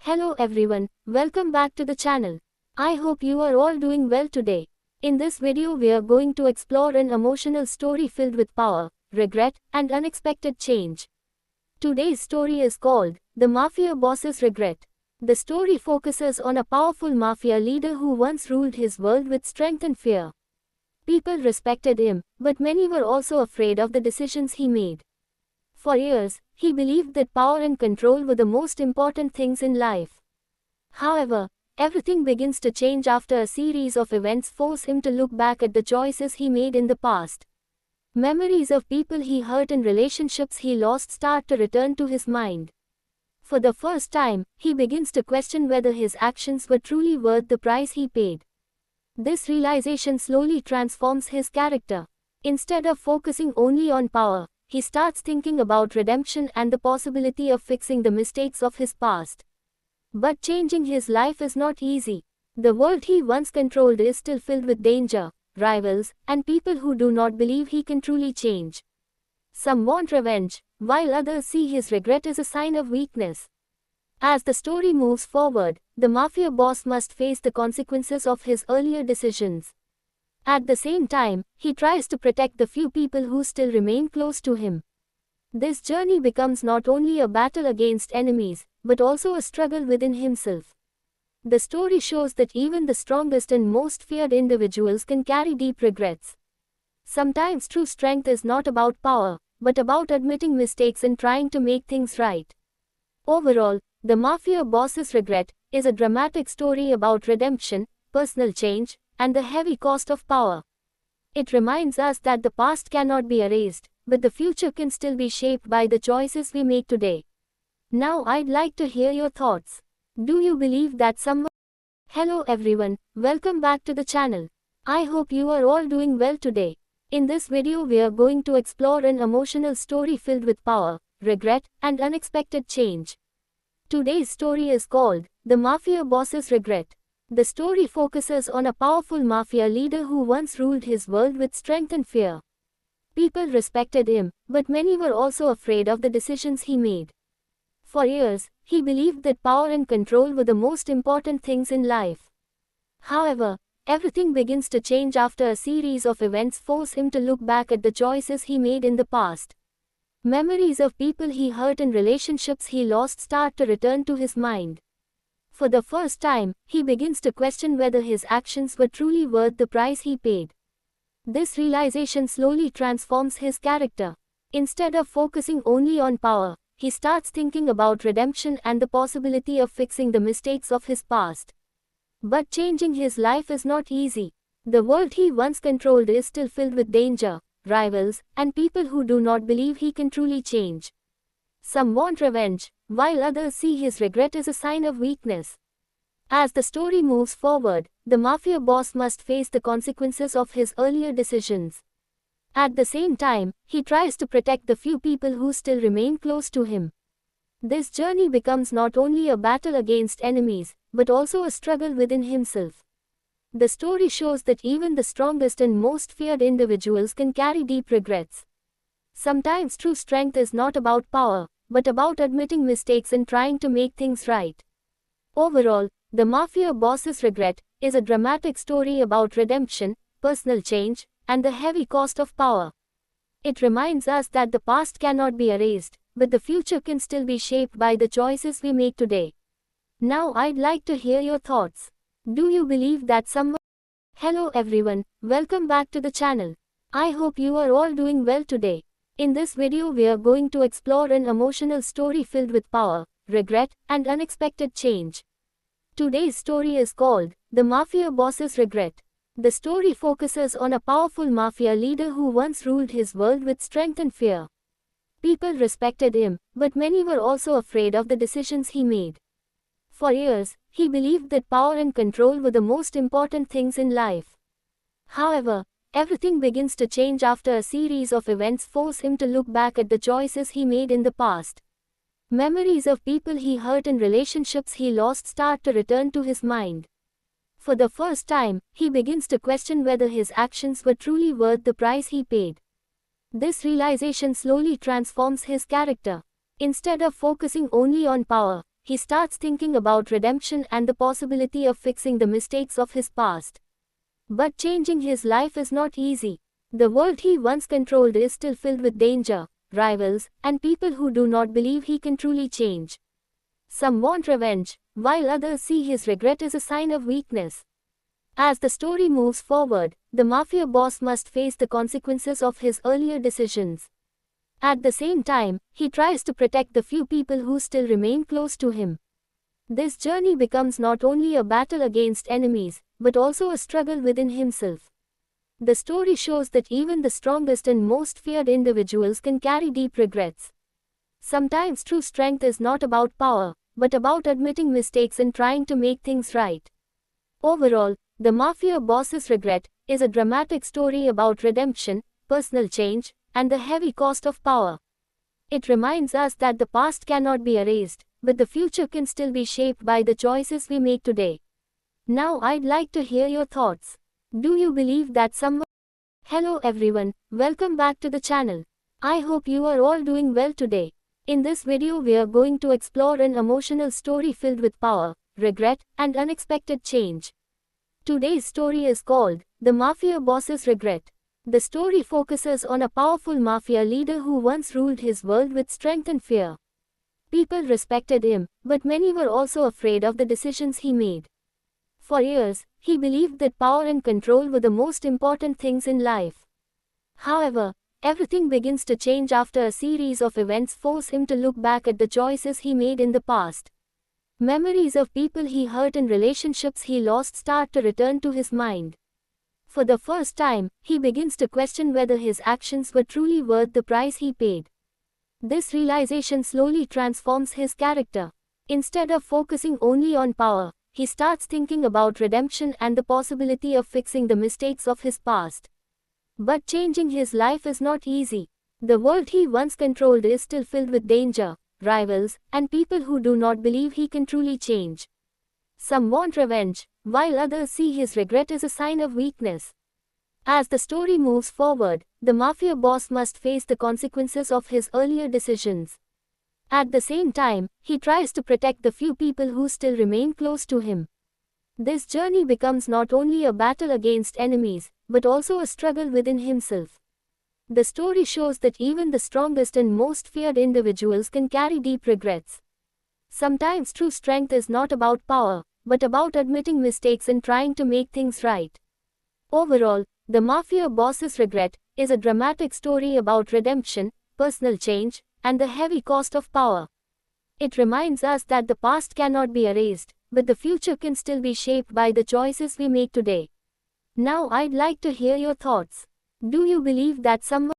Hello everyone, welcome back to the channel. I hope you are all doing well today. In this video we are going to explore an emotional story filled with power, regret, and unexpected change. Today's story is called The Mafia Boss's Regret. The story focuses on a powerful mafia leader who once ruled his world with strength and fear. People respected him, but many were also afraid of the decisions he made. For years, he believed that power and control were the most important things in life. However, everything begins to change after a series of events force him to look back at the choices he made in the past. Memories of people he hurt and relationships he lost start to return to his mind. For the first time, he begins to question whether his actions were truly worth the price he paid. This realization slowly transforms his character. Instead of focusing only on power, he starts thinking about redemption and the possibility of fixing the mistakes of his past. But changing his life is not easy. The world he once controlled is still filled with danger, rivals, and people who do not believe he can truly change. Some want revenge, while others see his regret as a sign of weakness. As the story moves forward, the mafia boss must face the consequences of his earlier decisions. At the same time, he tries to protect the few people who still remain close to him. This journey becomes not only a battle against enemies, but also a struggle within himself. The story shows that even the strongest and most feared individuals can carry deep regrets. Sometimes true strength is not about power, but about admitting mistakes and trying to make things right. Overall, The Mafia Boss's Regret is a dramatic story about redemption, personal change, and the heavy cost of power. It reminds us that the past cannot be erased, but the future can still be shaped by the choices we make today. Now I'd like to hear your thoughts. Do you believe that someone... Hello everyone, welcome back to the channel. I hope you are all doing well today. In this video we are going to explore an emotional story filled with power, regret, and unexpected change. Today's story is called The Mafia Boss's Regret. The story focuses on a powerful mafia leader who once ruled his world with strength and fear. People respected him, but many were also afraid of the decisions he made. For years, he believed that power and control were the most important things in life. However, everything begins to change after a series of events force him to look back at the choices he made in the past. Memories of people he hurt and relationships he lost start to return to his mind. For the first time, he begins to question whether his actions were truly worth the price he paid. This realization slowly transforms his character. Instead of focusing only on power, he starts thinking about redemption and the possibility of fixing the mistakes of his past. But changing his life is not easy. The world he once controlled is still filled with danger, rivals, and people who do not believe he can truly change. Some want revenge, while others see his regret as a sign of weakness. As the story moves forward, the mafia boss must face the consequences of his earlier decisions. At the same time, he tries to protect the few people who still remain close to him. This journey becomes not only a battle against enemies, but also a struggle within himself. The story shows that even the strongest and most feared individuals can carry deep regrets. Sometimes true strength is not about power, but about admitting mistakes and trying to make things right. Overall, The Mafia Boss's Regret is a dramatic story about redemption, personal change, and the heavy cost of power. It reminds us that the past cannot be erased, but the future can still be shaped by the choices we make today. Now I'd like to hear your thoughts. Do you believe that someone... Hello everyone, welcome back to the channel. I hope you are all doing well today. In this video we are going to explore an emotional story filled with power, regret, and unexpected change. Today's story is called The Mafia Boss's Regret. The story focuses on a powerful mafia leader who once ruled his world with strength and fear. People respected him, but many were also afraid of the decisions he made. For years, he believed that power and control were the most important things in life. However, everything begins to change after a series of events force him to look back at the choices he made in the past. Memories of people he hurt and relationships he lost start to return to his mind. For the first time, he begins to question whether his actions were truly worth the price he paid. This realization slowly transforms his character. Instead of focusing only on power, he starts thinking about redemption and the possibility of fixing the mistakes of his past. But changing his life is not easy. The world he once controlled is still filled with danger, rivals, and people who do not believe he can truly change. Some want revenge, while others see his regret as a sign of weakness. As the story moves forward, the mafia boss must face the consequences of his earlier decisions. At the same time, he tries to protect the few people who still remain close to him. This journey becomes not only a battle against enemies, but also a struggle within himself. The story shows that even the strongest and most feared individuals can carry deep regrets. Sometimes true strength is not about power, but about admitting mistakes and trying to make things right. Overall, The Mafia Boss's Regret is a dramatic story about redemption, personal change, and the heavy cost of power. It reminds us that the past cannot be erased, but the future can still be shaped by the choices we make today. Now I'd like to hear your thoughts. Do you believe that someone... Hello everyone, welcome back to the channel. I hope you are all doing well today. In this video we are going to explore an emotional story filled with power, regret, and unexpected change. Today's story is called The Mafia Boss's Regret. The story focuses on a powerful mafia leader who once ruled his world with strength and fear. People respected him, but many were also afraid of the decisions he made. For years, he believed that power and control were the most important things in life. However, everything begins to change after a series of events force him to look back at the choices he made in the past. Memories of people he hurt and relationships he lost start to return to his mind. For the first time, he begins to question whether his actions were truly worth the price he paid. This realization slowly transforms his character. Instead of focusing only on power, he starts thinking about redemption and the possibility of fixing the mistakes of his past. But changing his life is not easy. The world he once controlled is still filled with danger, rivals, and people who do not believe he can truly change. Some want revenge, while others see his regret as a sign of weakness. As the story moves forward, the mafia boss must face the consequences of his earlier decisions. At the same time, he tries to protect the few people who still remain close to him. This journey becomes not only a battle against enemies, but also a struggle within himself. The story shows that even the strongest and most feared individuals can carry deep regrets. Sometimes true strength is not about power, but about admitting mistakes and trying to make things right. Overall, The Mafia Boss's Regret is a dramatic story about redemption, personal change, and the heavy cost of power. It reminds us that the past cannot be erased, but the future can still be shaped by the choices we make today. Now I'd like to hear your thoughts. Do you believe that someone...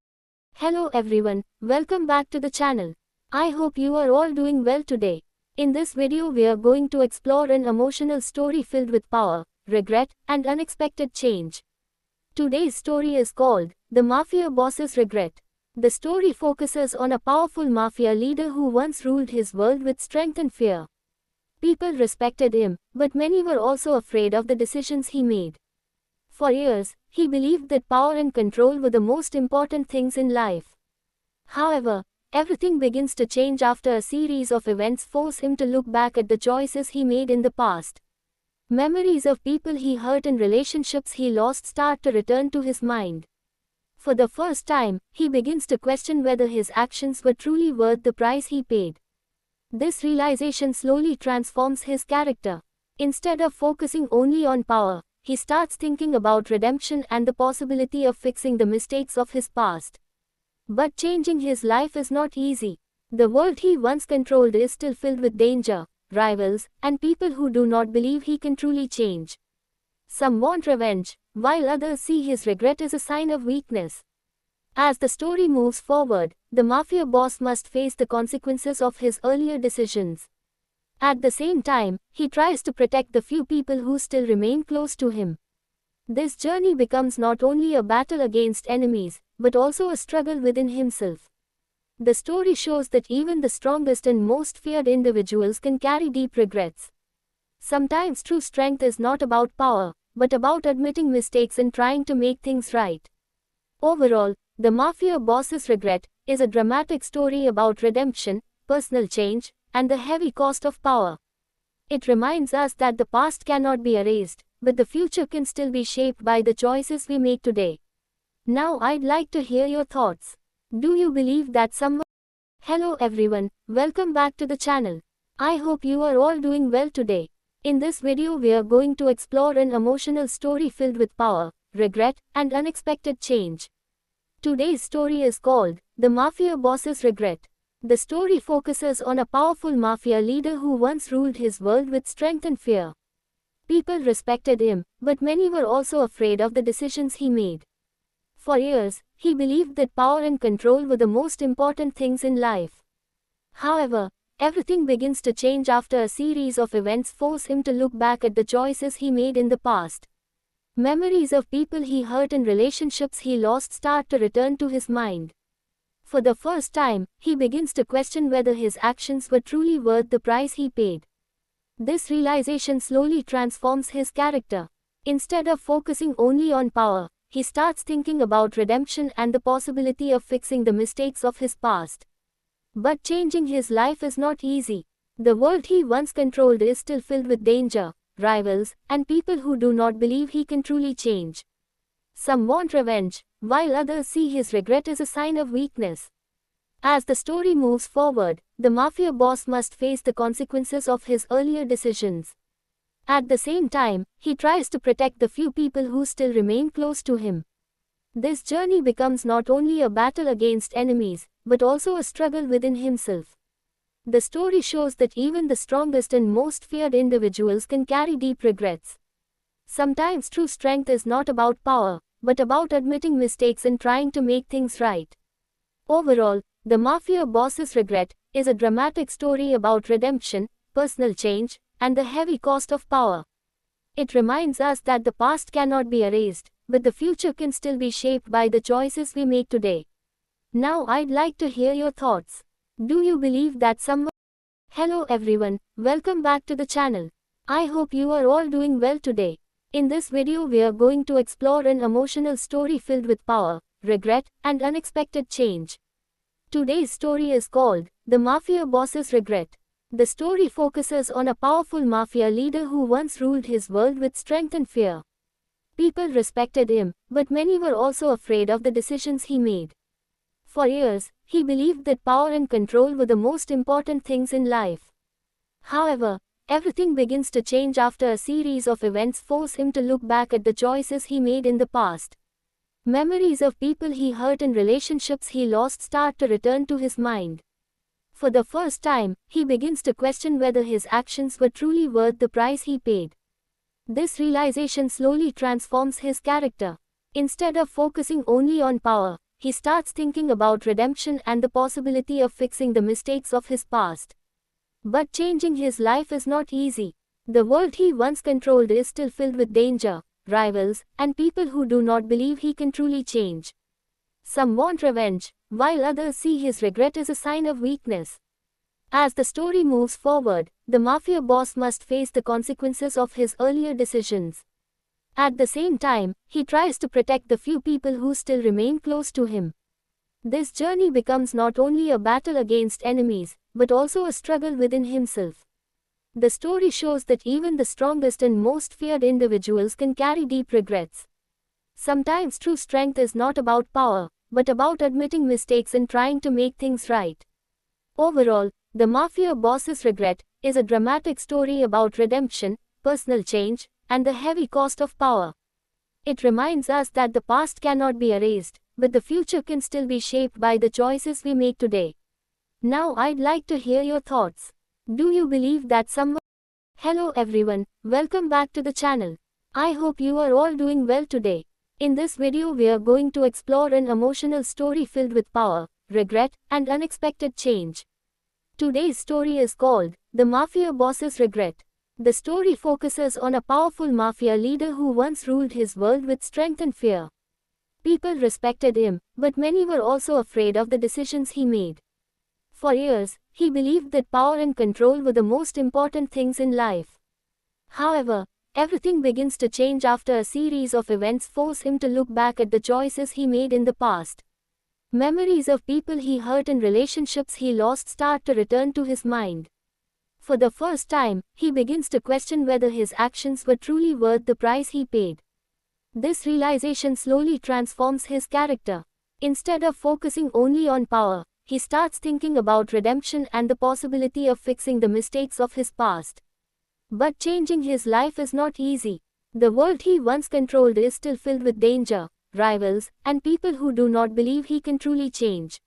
Hello everyone, welcome back to the channel. I hope you are all doing well today. In this video we are going to explore an emotional story filled with power, regret, and unexpected change. Today's story is called The Mafia Boss's Regret. The story focuses on a powerful mafia leader who once ruled his world with strength and fear. People respected him, but many were also afraid of the decisions he made. For years, he believed that power and control were the most important things in life. However, everything begins to change after a series of events force him to look back at the choices he made in the past. Memories of people he hurt and relationships he lost start to return to his mind. For the first time, he begins to question whether his actions were truly worth the price he paid. This realization slowly transforms his character. Instead of focusing only on power, he starts thinking about redemption and the possibility of fixing the mistakes of his past. But changing his life is not easy. The world he once controlled is still filled with danger, rivals, and people who do not believe he can truly change. Some want revenge, while others see his regret as a sign of weakness. As the story moves forward, the mafia boss must face the consequences of his earlier decisions. At the same time, he tries to protect the few people who still remain close to him. This journey becomes not only a battle against enemies, but also a struggle within himself. The story shows that even the strongest and most feared individuals can carry deep regrets. Sometimes true strength is not about power, but about admitting mistakes and trying to make things right. Overall, The Mafia Boss's Regret is a dramatic story about redemption, personal change, and the heavy cost of power. It reminds us that the past cannot be erased, but the future can still be shaped by the choices we make today. Now I'd like to hear your thoughts. Do you believe that someone... Hello everyone, welcome back to the channel. I hope you are all doing well today. In this video we are going to explore an emotional story filled with power, regret, and unexpected change. Today's story is called The Mafia Boss's Regret. The story focuses on a powerful mafia leader who once ruled his world with strength and fear. People respected him, but many were also afraid of the decisions he made. For years, he believed that power and control were the most important things in life. However, everything begins to change after a series of events force him to look back at the choices he made in the past. Memories of people he hurt and relationships he lost start to return to his mind. For the first time, he begins to question whether his actions were truly worth the price he paid. This realization slowly transforms his character. Instead of focusing only on power, he starts thinking about redemption and the possibility of fixing the mistakes of his past. But changing his life is not easy. The world he once controlled is still filled with danger, rivals, and people who do not believe he can truly change. Some want revenge, while others see his regret as a sign of weakness. As the story moves forward, the mafia boss must face the consequences of his earlier decisions. At the same time, he tries to protect the few people who still remain close to him. This journey becomes not only a battle against enemies, but also a struggle within himself. The story shows that even the strongest and most feared individuals can carry deep regrets. Sometimes true strength is not about power, but about admitting mistakes and trying to make things right. Overall, The Mafia Boss's Regret is a dramatic story about redemption, personal change, and the heavy cost of power. It reminds us that the past cannot be erased, but the future can still be shaped by the choices we make today. Now I'd like to hear your thoughts. Do you believe that someone... Hello everyone, welcome back to the channel. I hope you are all doing well today. In this video we are going to explore an emotional story filled with power, regret, and unexpected change. Today's story is called The Mafia Boss's Regret. The story focuses on a powerful mafia leader who once ruled his world with strength and fear. People respected him, but many were also afraid of the decisions he made. For years, he believed that power and control were the most important things in life. However, everything begins to change after a series of events force him to look back at the choices he made in the past. Memories of people he hurt and relationships he lost start to return to his mind. For the first time, he begins to question whether his actions were truly worth the price he paid. This realization slowly transforms his character. Instead of focusing only on power, he starts thinking about redemption and the possibility of fixing the mistakes of his past. But changing his life is not easy. The world he once controlled is still filled with danger, rivals, and people who do not believe he can truly change. Some want revenge, while others see his regret as a sign of weakness. As the story moves forward, the mafia boss must face the consequences of his earlier decisions. At the same time, he tries to protect the few people who still remain close to him. This journey becomes not only a battle against enemies, but also a struggle within himself. The story shows that even the strongest and most feared individuals can carry deep regrets. Sometimes true strength is not about power, but about admitting mistakes and trying to make things right. Overall, The Mafia Boss's Regret is a dramatic story about redemption, personal change, and the heavy cost of power. It reminds us that the past cannot be erased, but the future can still be shaped by the choices we make today. Now I'd like to hear your thoughts. Do you believe that someone... Hello everyone, welcome back to the channel. I hope you are all doing well today. In this video we are going to explore an emotional story filled with power, regret, and unexpected change. Today's story is called The Mafia Boss's Regret. The story focuses on a powerful mafia leader who once ruled his world with strength and fear. People respected him, but many were also afraid of the decisions he made. For years, he believed that power and control were the most important things in life. However, everything begins to change after a series of events force him to look back at the choices he made in the past. Memories of people he hurt and relationships he lost start to return to his mind. For the first time, he begins to question whether his actions were truly worth the price he paid. This realization slowly transforms his character. Instead of focusing only on power, he starts thinking about redemption and the possibility of fixing the mistakes of his past. But changing his life is not easy. The world he once controlled is still filled with danger, rivals, and people who do not believe he can truly change.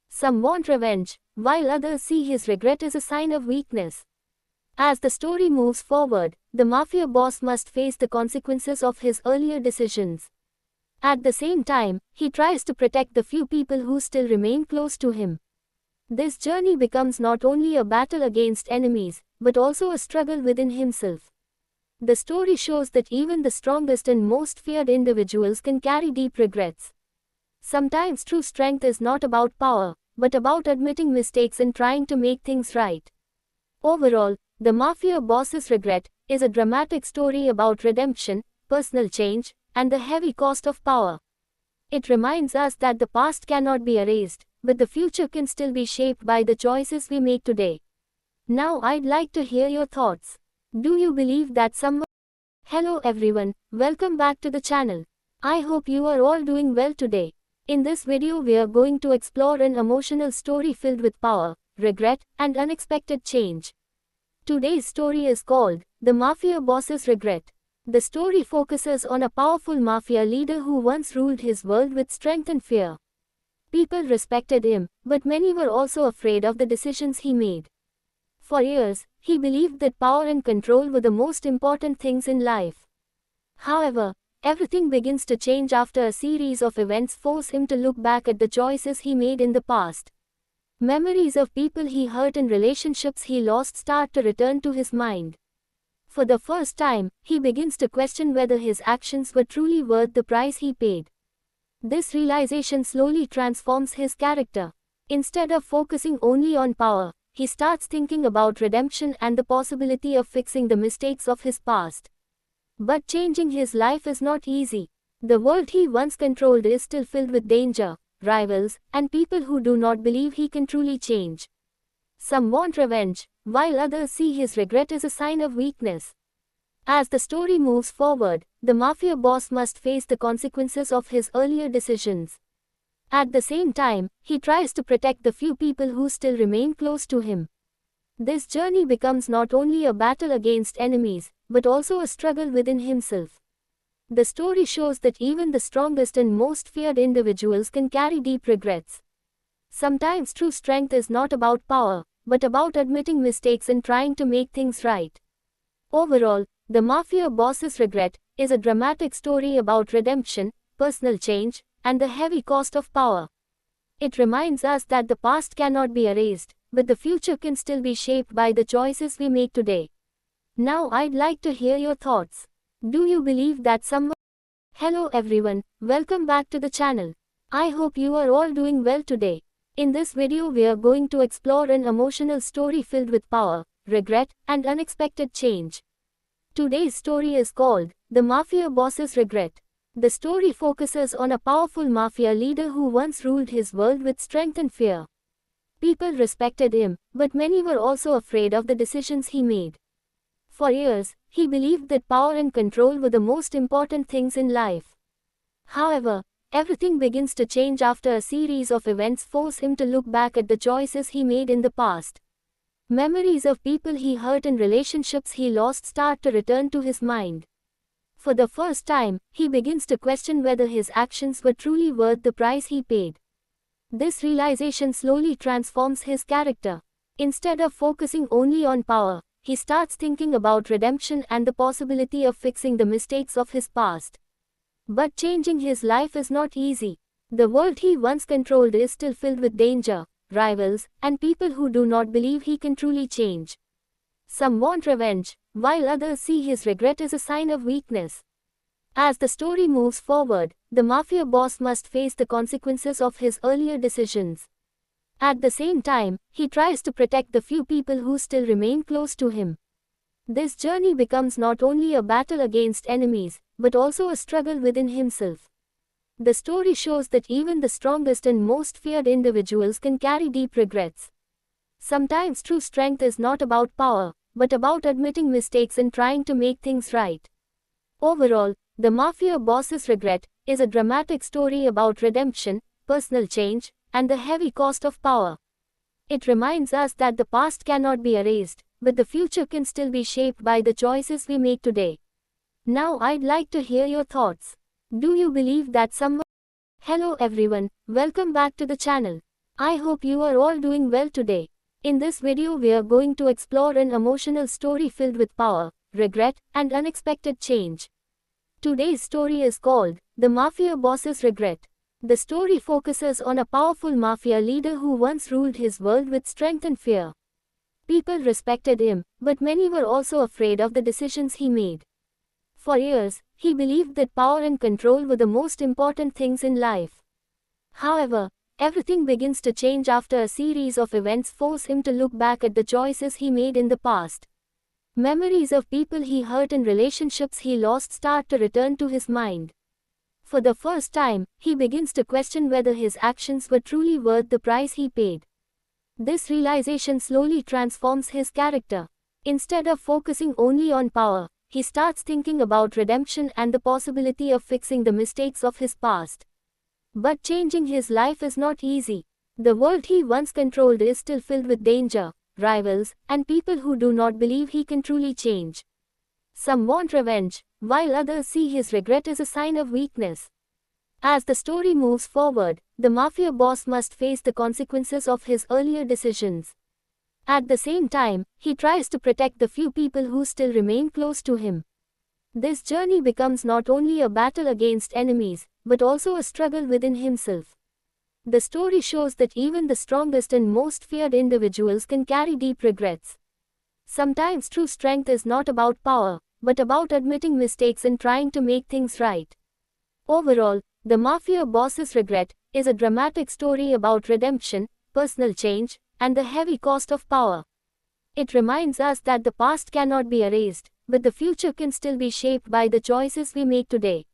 Some want revenge, while others see his regret as a sign of weakness. As the story moves forward, the mafia boss must face the consequences of his earlier decisions. At the same time, he tries to protect the few people who still remain close to him. This journey becomes not only a battle against enemies, but also a struggle within himself. The story shows that even the strongest and most feared individuals can carry deep regrets. Sometimes true strength is not about power, but about admitting mistakes and trying to make things right. Overall, The Mafia Boss's Regret is a dramatic story about redemption, personal change, and the heavy cost of power. It reminds us that the past cannot be erased, but the future can still be shaped by the choices we make today. Now I'd like to hear your thoughts. Do you believe that someone... Hello everyone, welcome back to the channel. I hope you are all doing well today. In this video we are going to explore an emotional story filled with power, regret, and unexpected change. Today's story is called The Mafia Boss's Regret. The story focuses on a powerful mafia leader who once ruled his world with strength and fear. People respected him, but many were also afraid of the decisions he made. For years, he believed that power and control were the most important things in life. However, everything begins to change after a series of events force him to look back at the choices he made in the past. Memories of people he hurt and relationships he lost start to return to his mind. For the first time, he begins to question whether his actions were truly worth the price he paid. This realization slowly transforms his character. Instead of focusing only on power, he starts thinking about redemption and the possibility of fixing the mistakes of his past. But changing his life is not easy. The world he once controlled is still filled with danger, rivals, and people who do not believe he can truly change. Some want revenge, while others see his regret as a sign of weakness. As the story moves forward, the mafia boss must face the consequences of his earlier decisions. At the same time, he tries to protect the few people who still remain close to him. This journey becomes not only a battle against enemies, but also a struggle within himself. The story shows that even the strongest and most feared individuals can carry deep regrets. Sometimes true strength is not about power, but about admitting mistakes and trying to make things right. Overall, The Mafia Boss's Regret is a dramatic story about redemption, personal change, and the heavy cost of power. It reminds us that the past cannot be erased, but the future can still be shaped by the choices we make today. Now I'd like to hear your thoughts. Do you believe that someone... Hello everyone, welcome back to the channel. I hope you are all doing well today. In this video we are going to explore an emotional story filled with power, regret, and unexpected change. Today's story is called The Mafia Boss's Regret. The story focuses on a powerful mafia leader who once ruled his world with strength and fear. People respected him, but many were also afraid of the decisions he made. For years, he believed that power and control were the most important things in life. However, everything begins to change after a series of events force him to look back at the choices he made in the past. Memories of people he hurt and relationships he lost start to return to his mind. For the first time, he begins to question whether his actions were truly worth the price he paid. This realization slowly transforms his character. Instead of focusing only on power, he starts thinking about redemption and the possibility of fixing the mistakes of his past. But changing his life is not easy. The world he once controlled is still filled with danger, rivals, and people who do not believe he can truly change. Some want revenge, while others see his regret as a sign of weakness. As the story moves forward, the mafia boss must face the consequences of his earlier decisions. At the same time, he tries to protect the few people who still remain close to him. This journey becomes not only a battle against enemies, but also a struggle within himself. The story shows that even the strongest and most feared individuals can carry deep regrets. Sometimes true strength is not about power, but about admitting mistakes and trying to make things right. Overall, The Mafia Boss's Regret is a dramatic story about redemption, personal change, and the heavy cost of power. It reminds us that the past cannot be erased, but the future can still be shaped by the choices we make today. Now I'd like to hear your thoughts. Do you believe that someone... Hello everyone, welcome back to the channel. I hope you are all doing well today. In this video we are going to explore an emotional story filled with power, regret, and unexpected change. Today's story is called The Mafia Boss's Regret. The story focuses on a powerful mafia leader who once ruled his world with strength and fear. People respected him, but many were also afraid of the decisions he made. For years, he believed that power and control were the most important things in life. However, everything begins to change after a series of events force him to look back at the choices he made in the past. Memories of people he hurt and relationships he lost start to return to his mind. For the first time, he begins to question whether his actions were truly worth the price he paid. This realization slowly transforms his character. Instead of focusing only on power, he starts thinking about redemption and the possibility of fixing the mistakes of his past. But changing his life is not easy. The world he once controlled is still filled with danger, rivals, and people who do not believe he can truly change. Some want revenge, while others see his regret as a sign of weakness. As the story moves forward, the mafia boss must face the consequences of his earlier decisions. At the same time, he tries to protect the few people who still remain close to him. This journey becomes not only a battle against enemies, but also a struggle within himself. The story shows that even the strongest and most feared individuals can carry deep regrets. Sometimes true strength is not about power, but about admitting mistakes and trying to make things right. Overall, The Mafia Boss's Regret is a dramatic story about redemption, personal change, and the heavy cost of power. It reminds us that the past cannot be erased, but the future can still be shaped by the choices we make today.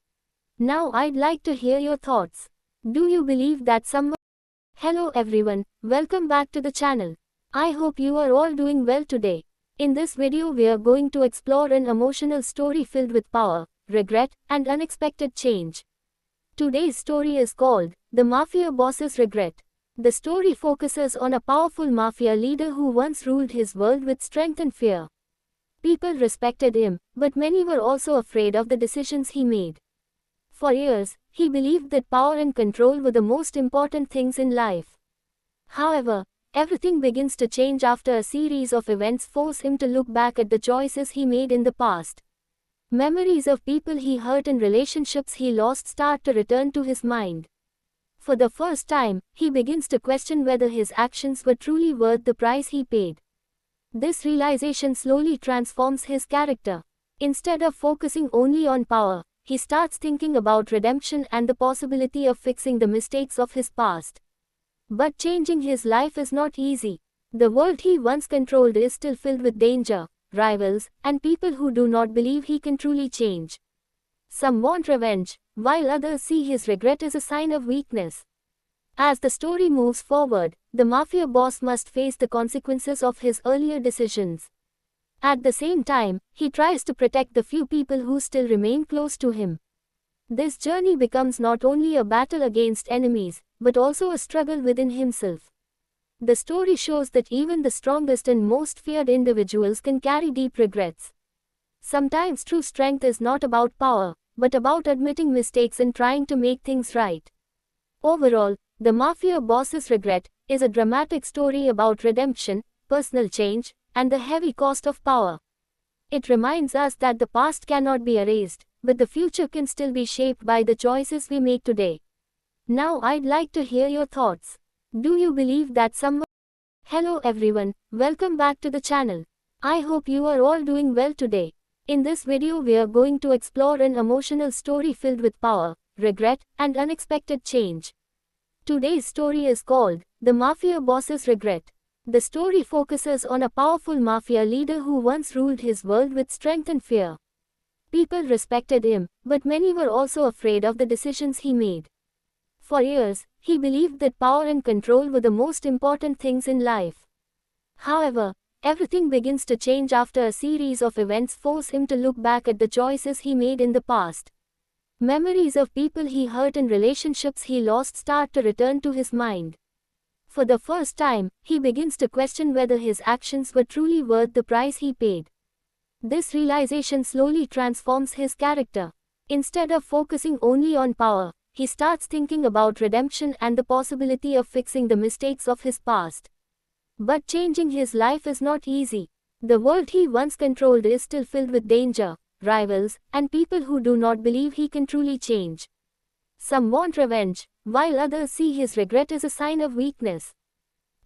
Now I'd like to hear your thoughts. Do you believe that someone... Hello everyone, welcome back to the channel. I hope you are all doing well today. In this video we are going to explore an emotional story filled with power, regret, and unexpected change. Today's story is called The Mafia Boss's Regret. The story focuses on a powerful mafia leader who once ruled his world with strength and fear. People respected him, but many were also afraid of the decisions he made. For years, he believed that power and control were the most important things in life. However, everything begins to change after a series of events force him to look back at the choices he made in the past. Memories of people he hurt and relationships he lost start to return to his mind. For the first time, he begins to question whether his actions were truly worth the price he paid. This realization slowly transforms his character. Instead of focusing only on power, he starts thinking about redemption and the possibility of fixing the mistakes of his past. But changing his life is not easy. The world he once controlled is still filled with danger, rivals, and people who do not believe he can truly change. Some want revenge, while others see his regret as a sign of weakness. As the story moves forward, the mafia boss must face the consequences of his earlier decisions. At the same time, he tries to protect the few people who still remain close to him. This journey becomes not only a battle against enemies, but also a struggle within himself. The story shows that even the strongest and most feared individuals can carry deep regrets. Sometimes true strength is not about power, but about admitting mistakes and trying to make things right. Overall, The Mafia Boss's Regret is a dramatic story about redemption, personal change, and the heavy cost of power. It reminds us that the past cannot be erased, but the future can still be shaped by the choices we make today. Now I'd like to hear your thoughts. Do you believe that someone... Hello everyone, welcome back to the channel. I hope you are all doing well today. In this video we are going to explore an emotional story filled with power, regret, and unexpected change. Today's story is called The Mafia Boss's Regret. The story focuses on a powerful mafia leader who once ruled his world with strength and fear. People respected him, but many were also afraid of the decisions he made. For years, he believed that power and control were the most important things in life. However, everything begins to change after a series of events force him to look back at the choices he made in the past. Memories of people he hurt and relationships he lost start to return to his mind. For the first time, he begins to question whether his actions were truly worth the price he paid. This realization slowly transforms his character. Instead of focusing only on power, he starts thinking about redemption and the possibility of fixing the mistakes of his past. But changing his life is not easy. The world he once controlled is still filled with danger, rivals, and people who do not believe he can truly change. Some want revenge, while others see his regret as a sign of weakness.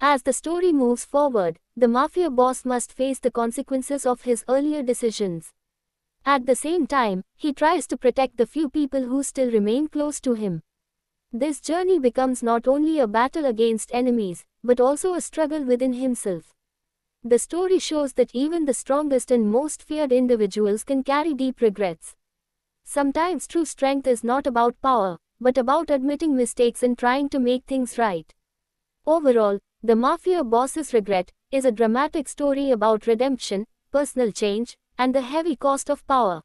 As the story moves forward, the mafia boss must face the consequences of his earlier decisions. At the same time, he tries to protect the few people who still remain close to him. This journey becomes not only a battle against enemies, but also a struggle within himself. The story shows that even the strongest and most feared individuals can carry deep regrets. Sometimes true strength is not about power, but about admitting mistakes and trying to make things right. Overall, The Mafia Boss's Regret is a dramatic story about redemption, personal change, and the heavy cost of power.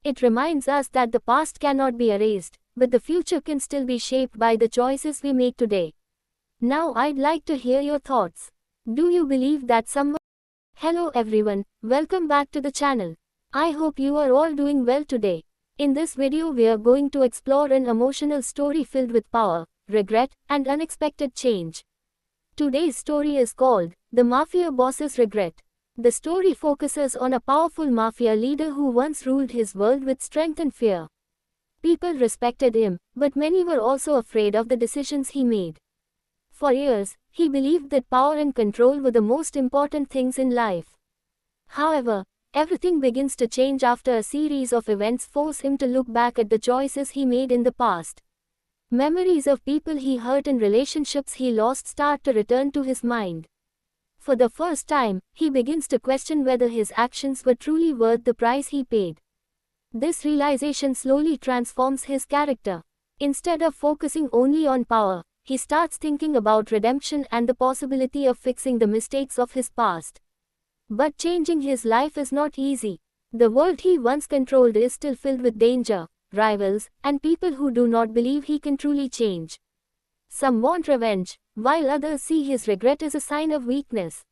It reminds us that the past cannot be erased, but the future can still be shaped by the choices we make today. Now I'd like to hear your thoughts. Do you believe that someone... Hello everyone, welcome back to the channel. I hope you are all doing well today. In this video we are going to explore an emotional story filled with power, regret, and unexpected change. Today's story is called The Mafia Boss's Regret. The story focuses on a powerful mafia leader who once ruled his world with strength and fear. People respected him, but many were also afraid of the decisions he made. For years, he believed that power and control were the most important things in life. However, everything begins to change after a series of events force him to look back at the choices he made in the past. Memories of people he hurt and relationships he lost start to return to his mind. For the first time, he begins to question whether his actions were truly worth the price he paid. This realization slowly transforms his character. Instead of focusing only on power, he starts thinking about redemption and the possibility of fixing the mistakes of his past. But changing his life is not easy. The world he once controlled is still filled with danger, rivals, and people who do not believe he can truly change. Some want revenge, while others see his regret as a sign of weakness.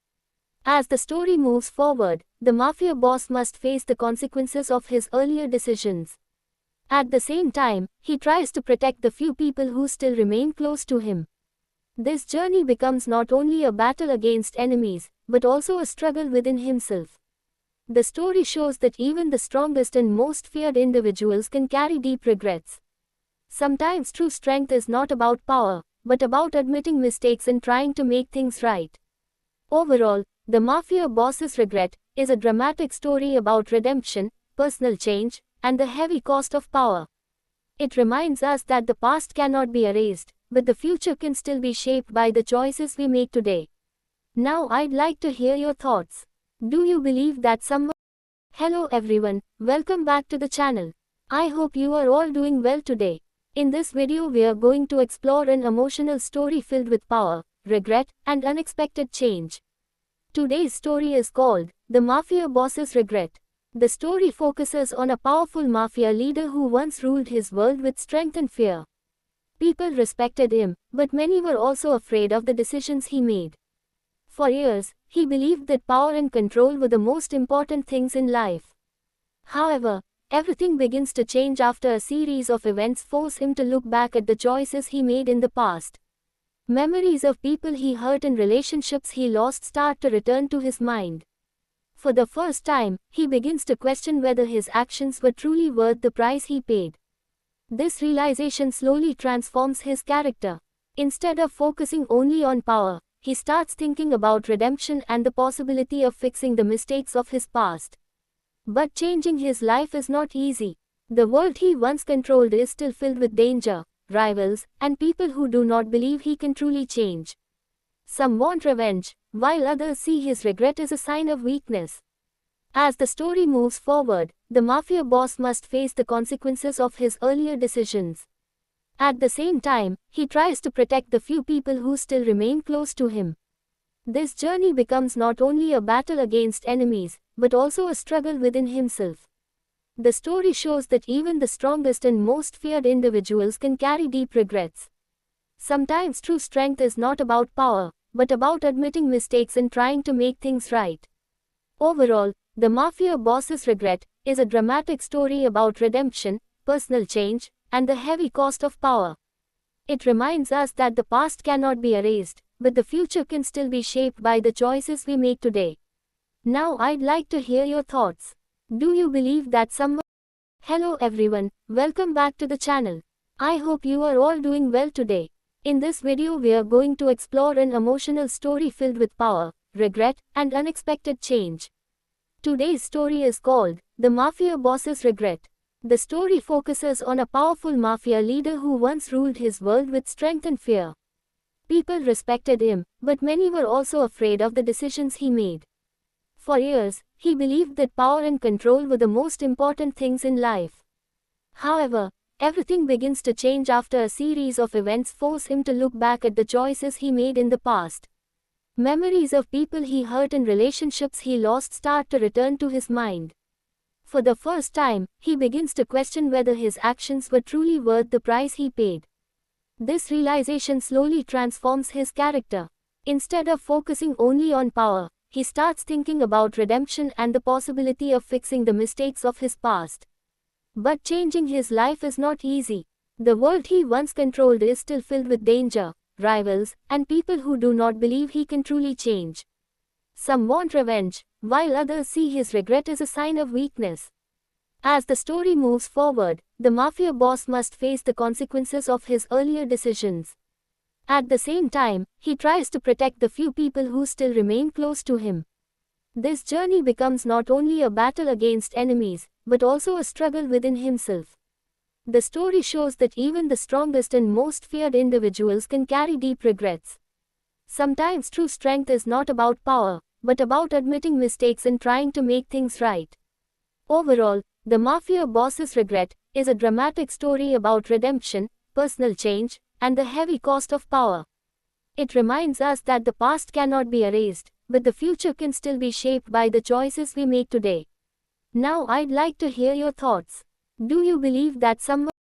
As the story moves forward, the mafia boss must face the consequences of his earlier decisions. At the same time, he tries to protect the few people who still remain close to him. This journey becomes not only a battle against enemies, but also a struggle within himself. The story shows that even the strongest and most feared individuals can carry deep regrets. Sometimes true strength is not about power, but about admitting mistakes and trying to make things right. Overall, The Mafia Boss's Regret is a dramatic story about redemption, personal change, and the heavy cost of power. It reminds us that the past cannot be erased, but the future can still be shaped by the choices we make today. Now I'd like to hear your thoughts. Do you believe that someone... Hello everyone, welcome back to the channel. I hope you are all doing well today. In this video we are going to explore an emotional story filled with power, regret, and unexpected change. Today's story is called The Mafia Boss's Regret. The story focuses on a powerful mafia leader who once ruled his world with strength and fear. People respected him, but many were also afraid of the decisions he made. For years, he believed that power and control were the most important things in life. However, everything begins to change after a series of events force him to look back at the choices he made in the past. Memories of people he hurt and relationships he lost start to return to his mind. For the first time, he begins to question whether his actions were truly worth the price he paid. This realization slowly transforms his character. Instead of focusing only on power, he starts thinking about redemption and the possibility of fixing the mistakes of his past. But changing his life is not easy. The world he once controlled is still filled with danger, rivals, and people who do not believe he can truly change. Some want revenge, while others see his regret as a sign of weakness. As the story moves forward, the mafia boss must face the consequences of his earlier decisions. At the same time, he tries to protect the few people who still remain close to him. This journey becomes not only a battle against enemies, but also a struggle within himself. The story shows that even the strongest and most feared individuals can carry deep regrets. Sometimes true strength is not about power, but about admitting mistakes and trying to make things right. Overall, The Mafia Boss's Regret is a dramatic story about redemption, personal change, and the heavy cost of power. It reminds us that the past cannot be erased, but the future can still be shaped by the choices we make today. Now I'd like to hear your thoughts. Do you believe that someone... Hello everyone, welcome back to the channel. I hope you are all doing well today. In this video we are going to explore an emotional story filled with power, regret, and unexpected change. Today's story is called The Mafia Boss's Regret. The story focuses on a powerful mafia leader who once ruled his world with strength and fear. People respected him, but many were also afraid of the decisions he made. For years, he believed that power and control were the most important things in life. However, everything begins to change after a series of events force him to look back at the choices he made in the past. Memories of people he hurt and relationships he lost start to return to his mind. For the first time, he begins to question whether his actions were truly worth the price he paid. This realization slowly transforms his character. Instead of focusing only on power, he starts thinking about redemption and the possibility of fixing the mistakes of his past. But changing his life is not easy. The world he once controlled is still filled with danger, rivals, and people who do not believe he can truly change. Some want revenge, while others see his regret as a sign of weakness. As the story moves forward, the mafia boss must face the consequences of his earlier decisions. At the same time, he tries to protect the few people who still remain close to him. This journey becomes not only a battle against enemies, but also a struggle within himself. The story shows that even the strongest and most feared individuals can carry deep regrets. Sometimes true strength is not about power, but about admitting mistakes and trying to make things right. Overall, The Mafia Boss's Regret is a dramatic story about redemption, personal change, and the heavy cost of power. It reminds us that the past cannot be erased, but the future can still be shaped by the choices we make today. Now I'd like to hear your thoughts. Do you believe that someone...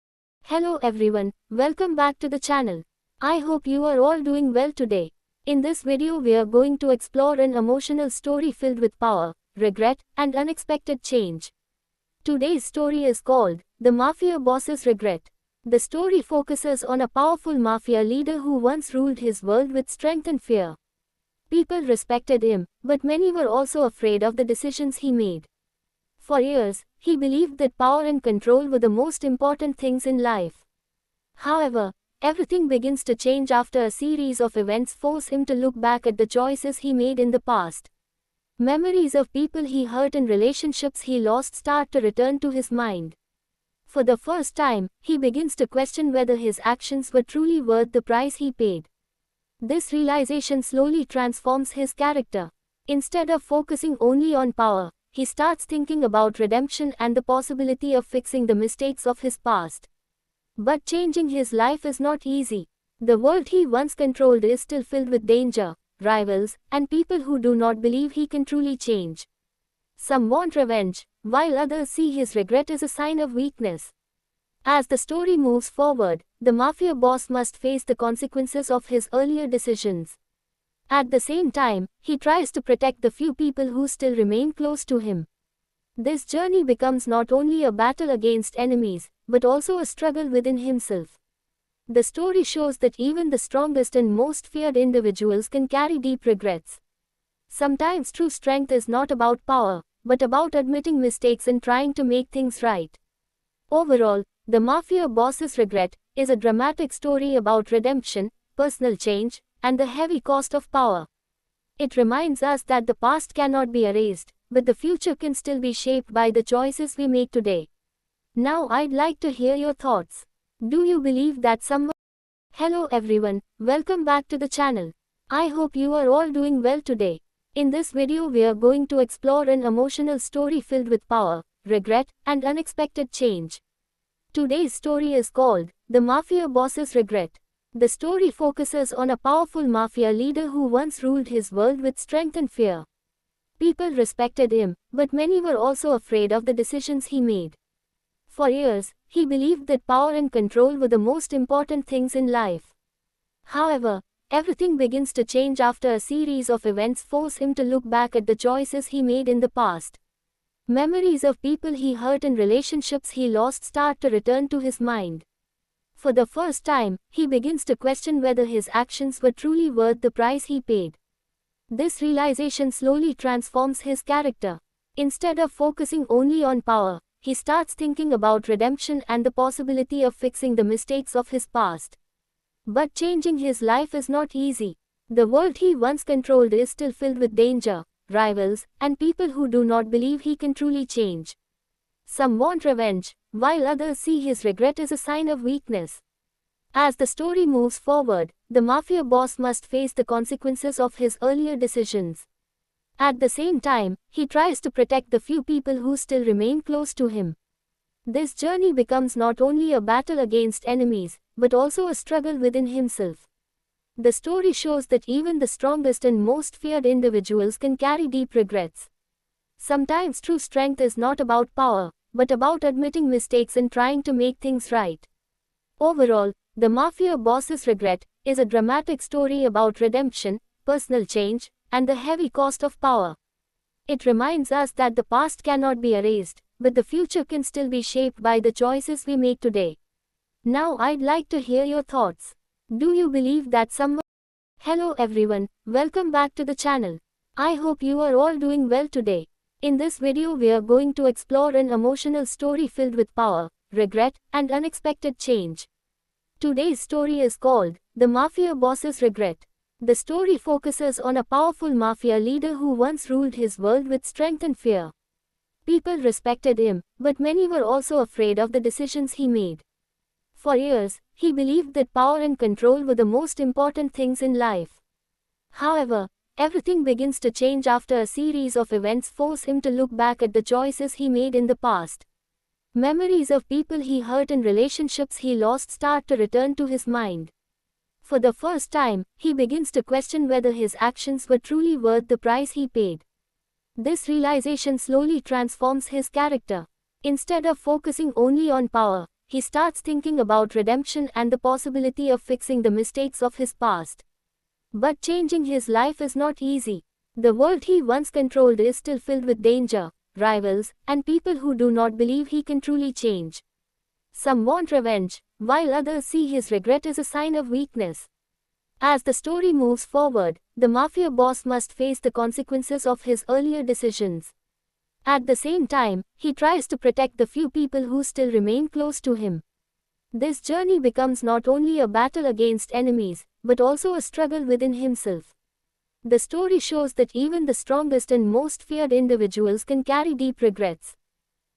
Hello everyone, welcome back to the channel. I hope you are all doing well today. In this video we are going to explore an emotional story filled with power, regret, and unexpected change. Today's story is called The Mafia Boss's Regret. The story focuses on a powerful mafia leader who once ruled his world with strength and fear. People respected him, but many were also afraid of the decisions he made. For years, he believed that power and control were the most important things in life. However, everything begins to change after a series of events force him to look back at the choices he made in the past. Memories of people he hurt and relationships he lost start to return to his mind. For the first time, he begins to question whether his actions were truly worth the price he paid. This realization slowly transforms his character. Instead of focusing only on power, he starts thinking about redemption and the possibility of fixing the mistakes of his past. But changing his life is not easy. The world he once controlled is still filled with danger, rivals, and people who do not believe he can truly change. Some want revenge, while others see his regret as a sign of weakness. As the story moves forward, the mafia boss must face the consequences of his earlier decisions. At the same time, he tries to protect the few people who still remain close to him. This journey becomes not only a battle against enemies, but also a struggle within himself. The story shows that even the strongest and most feared individuals can carry deep regrets. Sometimes true strength is not about power, but about admitting mistakes and trying to make things right. Overall, The Mafia Boss's Regret is a dramatic story about redemption, personal change, and the heavy cost of power. It reminds us that the past cannot be erased, but the future can still be shaped by the choices we make today. Now I'd like to hear your thoughts. Do you believe that someone... Hello everyone, welcome back to the channel. I hope you are all doing well today. In this video we are going to explore an emotional story filled with power, regret, and unexpected change. Today's story is called The Mafia Boss's Regret. The story focuses on a powerful mafia leader who once ruled his world with strength and fear. People respected him, but many were also afraid of the decisions he made. For years, he believed that power and control were the most important things in life. However, everything begins to change after a series of events force him to look back at the choices he made in the past. Memories of people he hurt and relationships he lost start to return to his mind. For the first time, he begins to question whether his actions were truly worth the price he paid. This realization slowly transforms his character. Instead of focusing only on power, he starts thinking about redemption and the possibility of fixing the mistakes of his past. But changing his life is not easy. The world he once controlled is still filled with danger, rivals, and people who do not believe he can truly change. Some want revenge, while others see his regret as a sign of weakness. As the story moves forward, the mafia boss must face the consequences of his earlier decisions. At the same time, he tries to protect the few people who still remain close to him. This journey becomes not only a battle against enemies, but also a struggle within himself. The story shows that even the strongest and most feared individuals can carry deep regrets. Sometimes true strength is not about power, but about admitting mistakes and trying to make things right. Overall, The Mafia Boss's Regret is a dramatic story about redemption, personal change, and the heavy cost of power. It reminds us that the past cannot be erased, but the future can still be shaped by the choices we make today. Now I'd like to hear your thoughts. Do you believe that someone... Hello everyone, welcome back to the channel. I hope you are all doing well today. In this video we are going to explore an emotional story filled with power, regret, and unexpected change. Today's story is called The Mafia Boss's Regret. The story focuses on a powerful mafia leader who once ruled his world with strength and fear. People respected him, but many were also afraid of the decisions he made. For years, he believed that power and control were the most important things in life. However, everything begins to change after a series of events force him to look back at the choices he made in the past. Memories of people he hurt and relationships he lost start to return to his mind. For the first time, he begins to question whether his actions were truly worth the price he paid. This realization slowly transforms his character. Instead of focusing only on power, he starts thinking about redemption and the possibility of fixing the mistakes of his past. But changing his life is not easy. The world he once controlled is still filled with danger, rivals, and people who do not believe he can truly change. Some want revenge, while others see his regret as a sign of weakness. As the story moves forward, the mafia boss must face the consequences of his earlier decisions. At the same time, he tries to protect the few people who still remain close to him. This journey becomes not only a battle against enemies, but also a struggle within himself. The story shows that even the strongest and most feared individuals can carry deep regrets.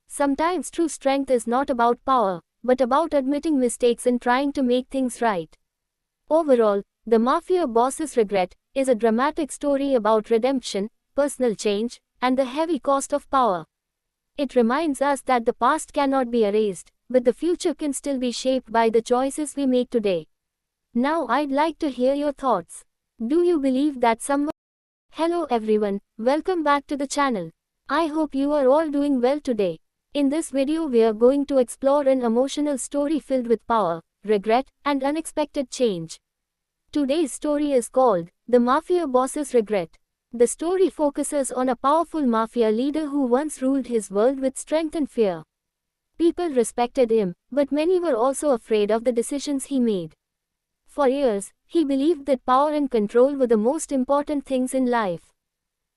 Sometimes true strength is not about power, but about admitting mistakes and trying to make things right. Overall, The Mafia Boss's Regret is a dramatic story about redemption, personal change, and the heavy cost of power. It reminds us that the past cannot be erased, but the future can still be shaped by the choices we make today. Now I'd like to hear your thoughts. Do you believe that someone... Hello everyone, welcome back to the channel. I hope you are all doing well today. In this video we are going to explore an emotional story filled with power, regret, and unexpected change. Today's story is called The Mafia Boss's Regret. The story focuses on a powerful mafia leader who once ruled his world with strength and fear. People respected him, but many were also afraid of the decisions he made. For years, he believed that power and control were the most important things in life.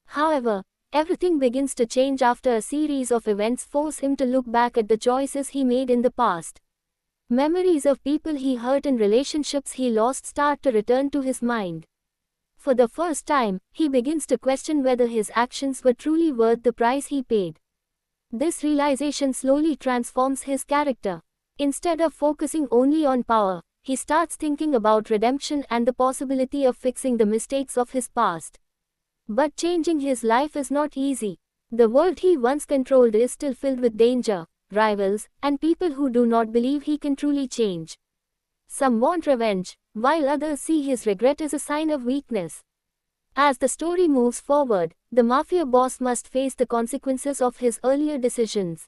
However, everything begins to change after a series of events force him to look back at the choices he made in the past. Memories of people he hurt and relationships he lost start to return to his mind. For the first time, he begins to question whether his actions were truly worth the price he paid. This realization slowly transforms his character. Instead of focusing only on power, he starts thinking about redemption and the possibility of fixing the mistakes of his past. But changing his life is not easy. The world he once controlled is still filled with danger, rivals, and people who do not believe he can truly change. Some want revenge, while others see his regret as a sign of weakness. As the story moves forward, the mafia boss must face the consequences of his earlier decisions.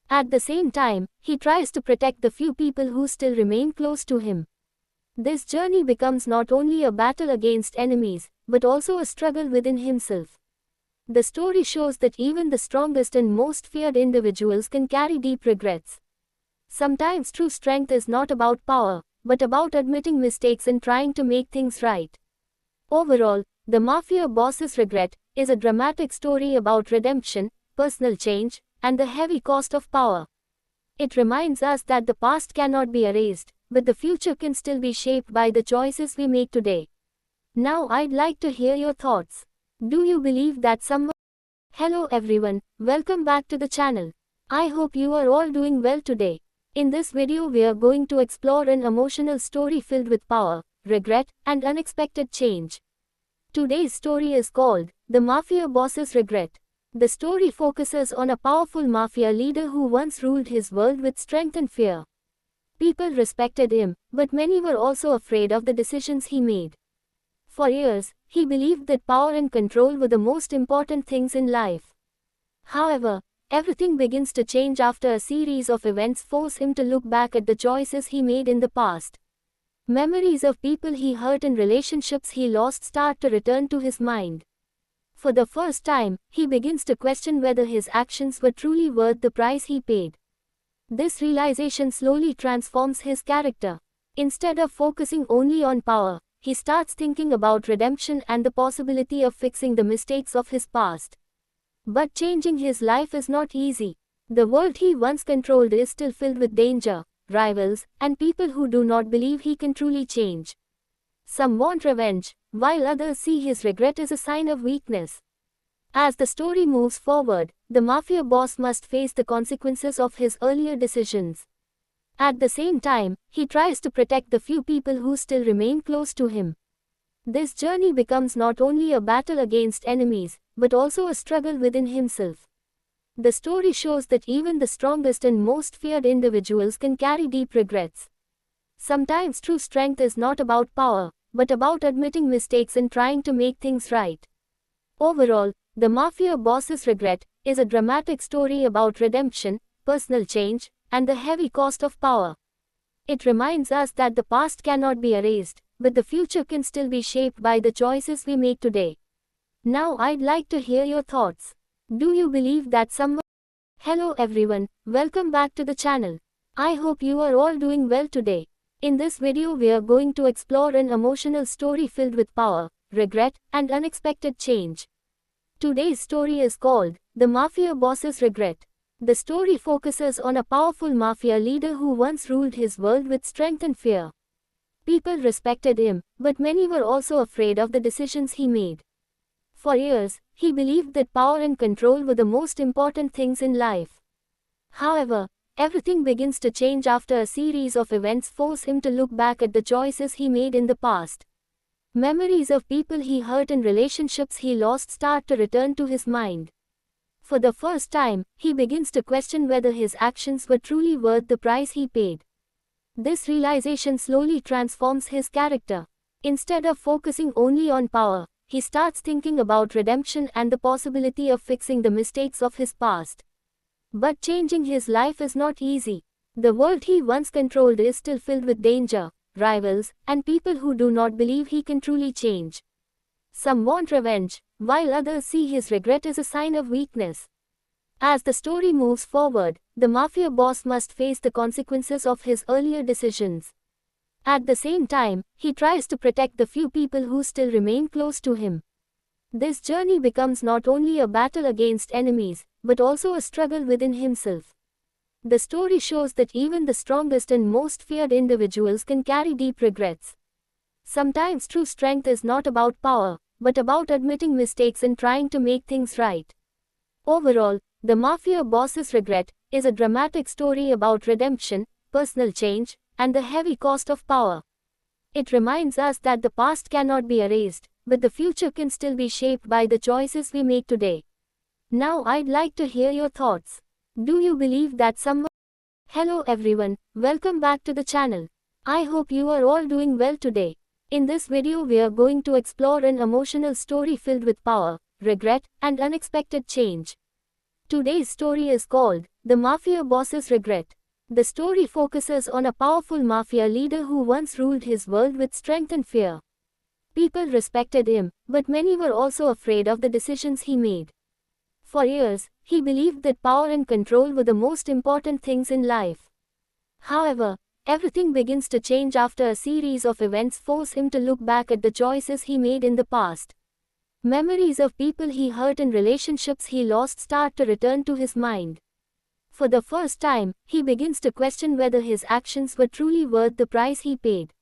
At the same time, he tries to protect the few people who still remain close to him. This journey becomes not only a battle against enemies, but also a struggle within himself. The story shows that even the strongest and most feared individuals can carry deep regrets. Sometimes true strength is not about power, but about admitting mistakes and trying to make things right. Overall, the mafia boss's regret is a dramatic story about redemption, personal change, and the heavy cost of power. It reminds us that the past cannot be erased, but the future can still be shaped by the choices we make today. Now I'd like to hear your thoughts. Do you believe that someone... Hello everyone, welcome back to the channel. I hope you are all doing well today. In this video we are going to explore an emotional story filled with power, regret, and unexpected change. Today's story is called The Mafia Boss's Regret. The story focuses on a powerful mafia leader who once ruled his world with strength and fear. People respected him, but many were also afraid of the decisions he made. For years, he believed that power and control were the most important things in life. However, everything begins to change after a series of events force him to look back at the choices he made in the past. Memories of people he hurt and relationships he lost start to return to his mind. For the first time, he begins to question whether his actions were truly worth the price he paid. This realization slowly transforms his character. Instead of focusing only on power, he starts thinking about redemption and the possibility of fixing the mistakes of his past. But changing his life is not easy. The world he once controlled is still filled with danger, rivals, and people who do not believe he can truly change. Some want revenge, while others see his regret as a sign of weakness. As the story moves forward, the mafia boss must face the consequences of his earlier decisions. At the same time, he tries to protect the few people who still remain close to him. This journey becomes not only a battle against enemies, but also a struggle within himself. The story shows that even the strongest and most feared individuals can carry deep regrets. Sometimes true strength is not about power, but about admitting mistakes and trying to make things right. Overall, The Mafia Boss's Regret is a dramatic story about redemption, personal change, and the heavy cost of power. It reminds us that the past cannot be erased, but the future can still be shaped by the choices we make today. Now I'd like to hear your thoughts. Do you believe that someone... Hello everyone, welcome back to the channel. I hope you are all doing well today. In this video we are going to explore an emotional story filled with power, regret, and unexpected change. Today's story is called The Mafia Boss's Regret. The story focuses on a powerful mafia leader who once ruled his world with strength and fear. People respected him, but many were also afraid of the decisions he made. For years, he believed that power and control were the most important things in life. However, everything begins to change after a series of events force him to look back at the choices he made in the past. Memories of people he hurt and relationships he lost start to return to his mind. For the first time, he begins to question whether his actions were truly worth the price he paid. This realization slowly transforms his character. Instead of focusing only on power, he starts thinking about redemption and the possibility of fixing the mistakes of his past. But changing his life is not easy. The world he once controlled is still filled with danger, rivals, and people who do not believe he can truly change. Some want revenge, while others see his regret as a sign of weakness. As the story moves forward, the mafia boss must face the consequences of his earlier decisions. At the same time, he tries to protect the few people who still remain close to him. This journey becomes not only a battle against enemies, but also a struggle within himself. The story shows that even the strongest and most feared individuals can carry deep regrets. Sometimes true strength is not about power, but about admitting mistakes and trying to make things right. Overall, The Mafia Boss's Regret is a dramatic story about redemption, personal change, and the heavy cost of power. It reminds us that the past cannot be erased, but the future can still be shaped by the choices we make today. Now I'd like to hear your thoughts. Do you believe that someone... Hello everyone, welcome back to the channel. I hope you are all doing well today. In this video we are going to explore an emotional story filled with power, regret, and unexpected change. Today's story is called The Mafia Boss's Regret. The story focuses on a powerful mafia leader who once ruled his world with strength and fear. People respected him, but many were also afraid of the decisions he made. For years, he believed that power and control were the most important things in life. However, everything begins to change after a series of events force him to look back at the choices he made in the past. Memories of people he hurt and relationships he lost start to return to his mind. For the first time, he begins to question whether his actions were truly worth the price he paid.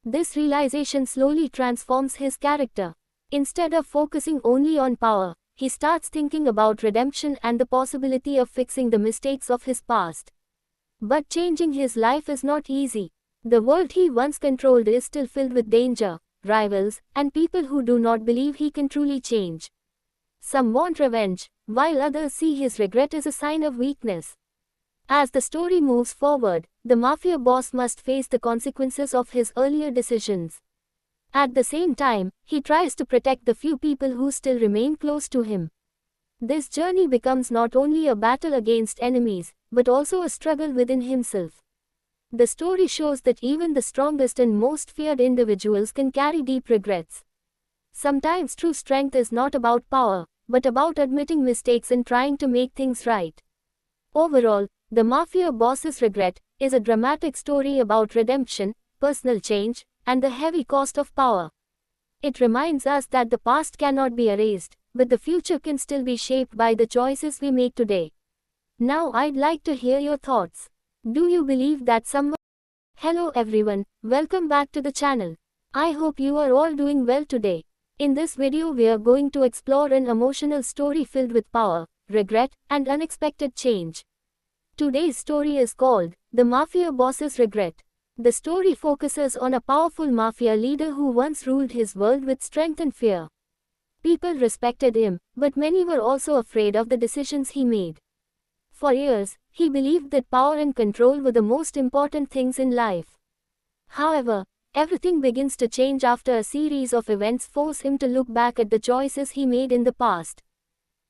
This realization slowly transforms his character. Instead of focusing only on power, he starts thinking about redemption and the possibility of fixing the mistakes of his past. But changing his life is not easy. The world he once controlled is still filled with danger, rivals, and people who do not believe he can truly change. Some want revenge, while others see his regret as a sign of weakness. As the story moves forward, the mafia boss must face the consequences of his earlier decisions. At the same time, he tries to protect the few people who still remain close to him. This journey becomes not only a battle against enemies, but also a struggle within himself. The story shows that even the strongest and most feared individuals can carry deep regrets. Sometimes true strength is not about power, but about admitting mistakes and trying to make things right. Overall, The Mafia Boss's Regret is a dramatic story about redemption, personal change, and the heavy cost of power. It reminds us that the past cannot be erased, but the future can still be shaped by the choices we make today. Now I'd like to hear your thoughts. Do you believe that someone... Hello everyone, welcome back to the channel. I hope you are all doing well today. In this video we are going to explore an emotional story filled with power, regret, and unexpected change. Today's story is called The Mafia Boss's Regret. The story focuses on a powerful mafia leader who once ruled his world with strength and fear. People respected him, but many were also afraid of the decisions he made. For years, he believed that power and control were the most important things in life. However, everything begins to change after a series of events force him to look back at the choices he made in the past.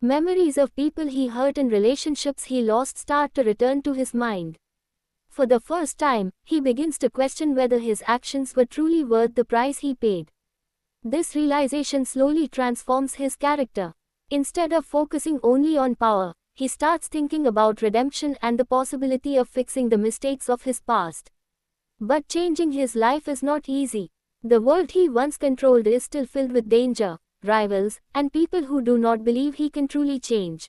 Memories of people he hurt and relationships he lost start to return to his mind. For the first time, he begins to question whether his actions were truly worth the price he paid. This realization slowly transforms his character. Instead of focusing only on power, he starts thinking about redemption and the possibility of fixing the mistakes of his past. But changing his life is not easy. The world he once controlled is still filled with danger, rivals, and people who do not believe he can truly change.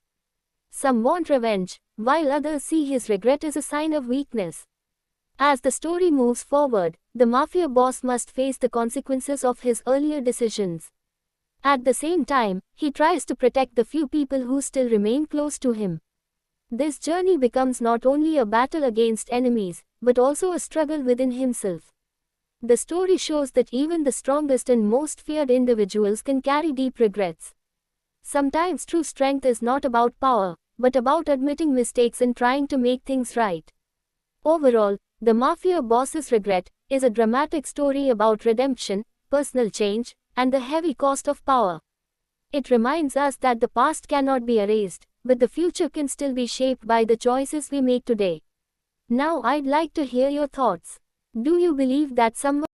Some want revenge, while others see his regret as a sign of weakness. As the story moves forward, the mafia boss must face the consequences of his earlier decisions. At the same time, he tries to protect the few people who still remain close to him. This journey becomes not only a battle against enemies, but also a struggle within himself. The story shows that even the strongest and most feared individuals can carry deep regrets. Sometimes true strength is not about power, but about admitting mistakes and trying to make things right. Overall, The Mafia Boss's Regret is a dramatic story about redemption, personal change, and the heavy cost of power. It reminds us that the past cannot be erased, but the future can still be shaped by the choices we make today. Now I'd like to hear your thoughts. Do you believe that someone...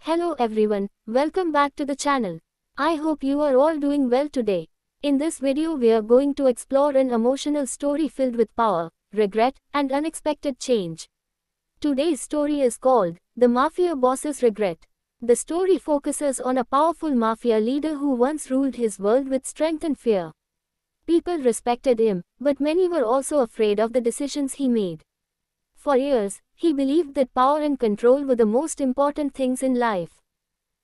Hello everyone, welcome back to the channel. I hope you are all doing well today. In this video we are going to explore an emotional story filled with power, regret, and unexpected change. Today's story is called The Mafia Boss's Regret. The story focuses on a powerful mafia leader who once ruled his world with strength and fear. People respected him, but many were also afraid of the decisions he made. For years, he believed that power and control were the most important things in life.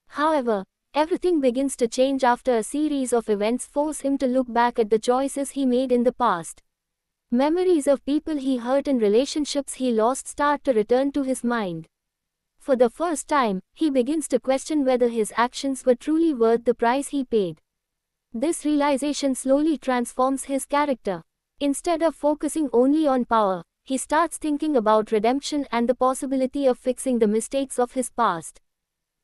However, everything begins to change after a series of events force him to look back at the choices he made in the past. Memories of people he hurt and relationships he lost start to return to his mind. For the first time, he begins to question whether his actions were truly worth the price he paid. This realization slowly transforms his character. Instead of focusing only on power, he starts thinking about redemption and the possibility of fixing the mistakes of his past.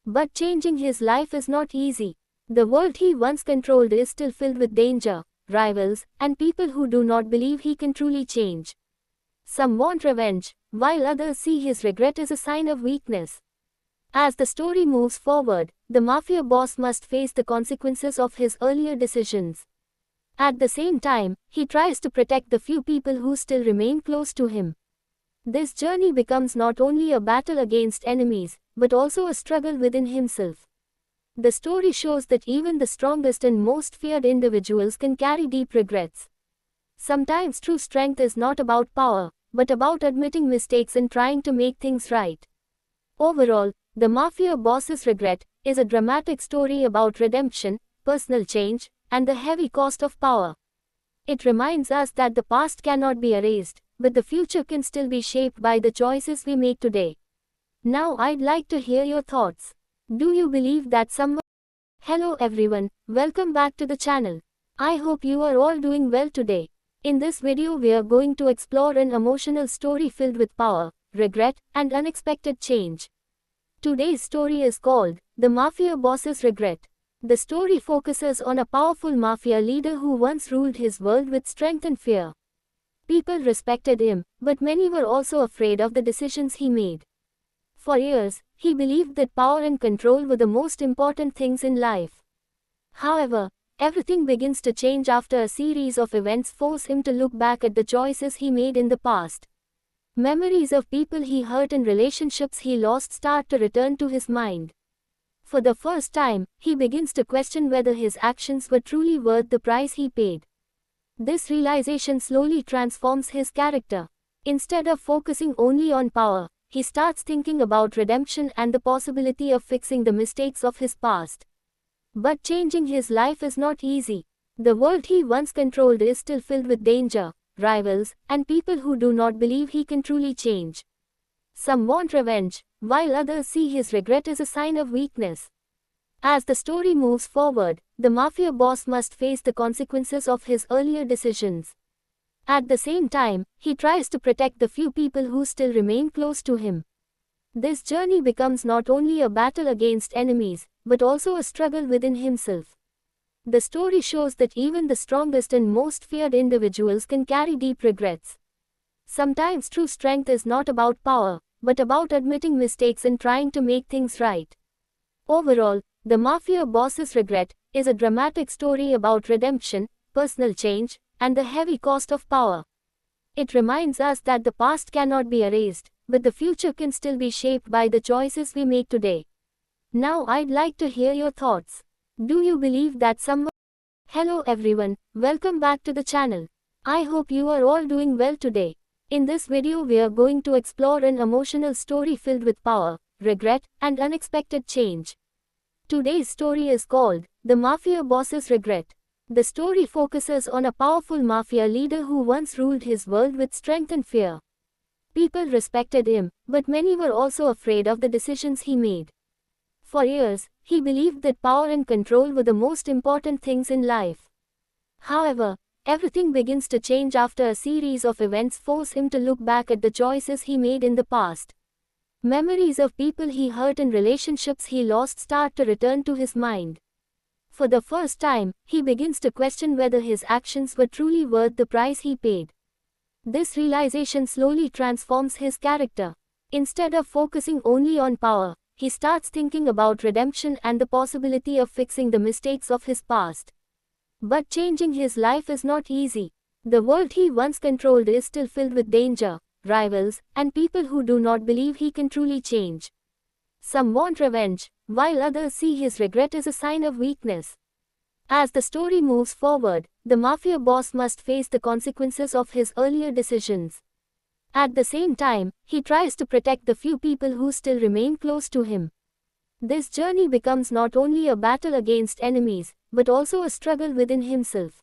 But changing his life is not easy. The world he once controlled is still filled with danger, rivals, and people who do not believe he can truly change. Some want revenge, while others see his regret as a sign of weakness. As the story moves forward, the mafia boss must face the consequences of his earlier decisions. At the same time, he tries to protect the few people who still remain close to him. This journey becomes not only a battle against enemies, but also a struggle within himself. The story shows that even the strongest and most feared individuals can carry deep regrets. Sometimes true strength is not about power, but about admitting mistakes and trying to make things right. Overall, the Mafia Boss's Regret is a dramatic story about redemption, personal change, and the heavy cost of power. It reminds us that the past cannot be erased, but the future can still be shaped by the choices we make today. Now I'd like to hear your thoughts. Do you believe that someone... Hello everyone, welcome back to the channel. I hope you are all doing well today. In this video we are going to explore an emotional story filled with power, regret, and unexpected change. Today's story is called The Mafia Boss's Regret. The story focuses on a powerful mafia leader who once ruled his world with strength and fear. People respected him, but many were also afraid of the decisions he made. For years, he believed that power and control were the most important things in life. However, everything begins to change after a series of events force him to look back at the choices he made in the past. Memories of people he hurt and relationships he lost start to return to his mind. For the first time, he begins to question whether his actions were truly worth the price he paid. This realization slowly transforms his character. Instead of focusing only on power, he starts thinking about redemption and the possibility of fixing the mistakes of his past. But changing his life is not easy. The world he once controlled is still filled with danger, rivals, and people who do not believe he can truly change. Some want revenge, while others see his regret as a sign of weakness. As the story moves forward, the mafia boss must face the consequences of his earlier decisions. At the same time, he tries to protect the few people who still remain close to him. This journey becomes not only a battle against enemies, but also a struggle within himself. The story shows that even the strongest and most feared individuals can carry deep regrets. Sometimes true strength is not about power, but about admitting mistakes and trying to make things right. Overall, The Mafia Boss's Regret is a dramatic story about redemption, personal change, and the heavy cost of power. It reminds us that the past cannot be erased, but the future can still be shaped by the choices we make today. Now I'd like to hear your thoughts. Do you believe that someone... Hello everyone, welcome back to the channel. I hope you are all doing well today. In this video we are going to explore an emotional story filled with power, regret, and unexpected change. Today's story is called The Mafia Boss's Regret. The story focuses on a powerful mafia leader who once ruled his world with strength and fear. People respected him, but many were also afraid of the decisions he made. For years, he believed that power and control were the most important things in life. However, everything begins to change after a series of events force him to look back at the choices he made in the past. Memories of people he hurt and relationships he lost start to return to his mind. For the first time, he begins to question whether his actions were truly worth the price he paid. This realization slowly transforms his character. Instead of focusing only on power, he starts thinking about redemption and the possibility of fixing the mistakes of his past. But changing his life is not easy. The world he once controlled is still filled with danger, rivals, and people who do not believe he can truly change. Some want revenge, while others see his regret as a sign of weakness. As the story moves forward, the mafia boss must face the consequences of his earlier decisions. At the same time, he tries to protect the few people who still remain close to him. This journey becomes not only a battle against enemies, but also a struggle within himself.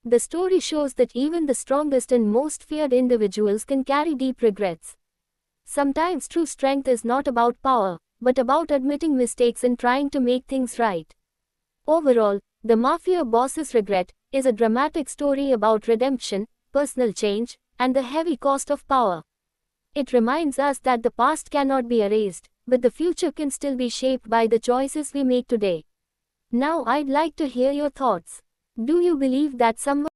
The story shows that even the strongest and most feared individuals can carry deep regrets. Sometimes true strength is not about power, but about admitting mistakes and trying to make things right. Overall, The Mafia Boss's Regret is a dramatic story about redemption, personal change, and the heavy cost of power. It reminds us that the past cannot be erased, but the future can still be shaped by the choices we make today. Now I'd like to hear your thoughts. Do you believe that someone...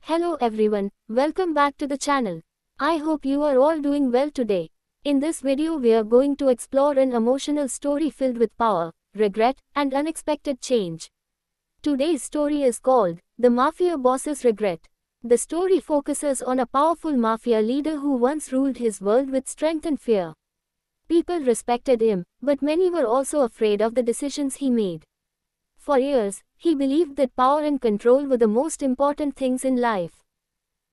Hello everyone, welcome back to the channel. I hope you are all doing well today. In this video we are going to explore an emotional story filled with power, regret, and unexpected change. Today's story is called The Mafia Boss's Regret. The story focuses on a powerful mafia leader who once ruled his world with strength and fear. People respected him, but many were also afraid of the decisions he made. For years, he believed that power and control were the most important things in life.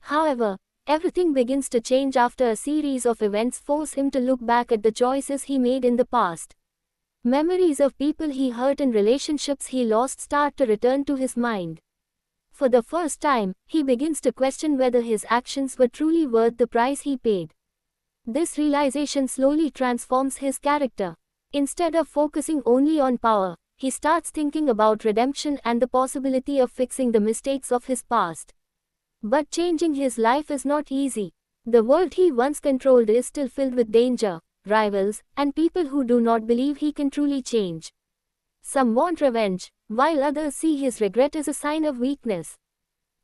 However, everything begins to change after a series of events force him to look back at the choices he made in the past. Memories of people he hurt and relationships he lost start to return to his mind. For the first time, he begins to question whether his actions were truly worth the price he paid. This realization slowly transforms his character. Instead of focusing only on power, he starts thinking about redemption and the possibility of fixing the mistakes of his past. But changing his life is not easy. The world he once controlled is still filled with danger, rivals, and people who do not believe he can truly change. Some want revenge, while others see his regret as a sign of weakness.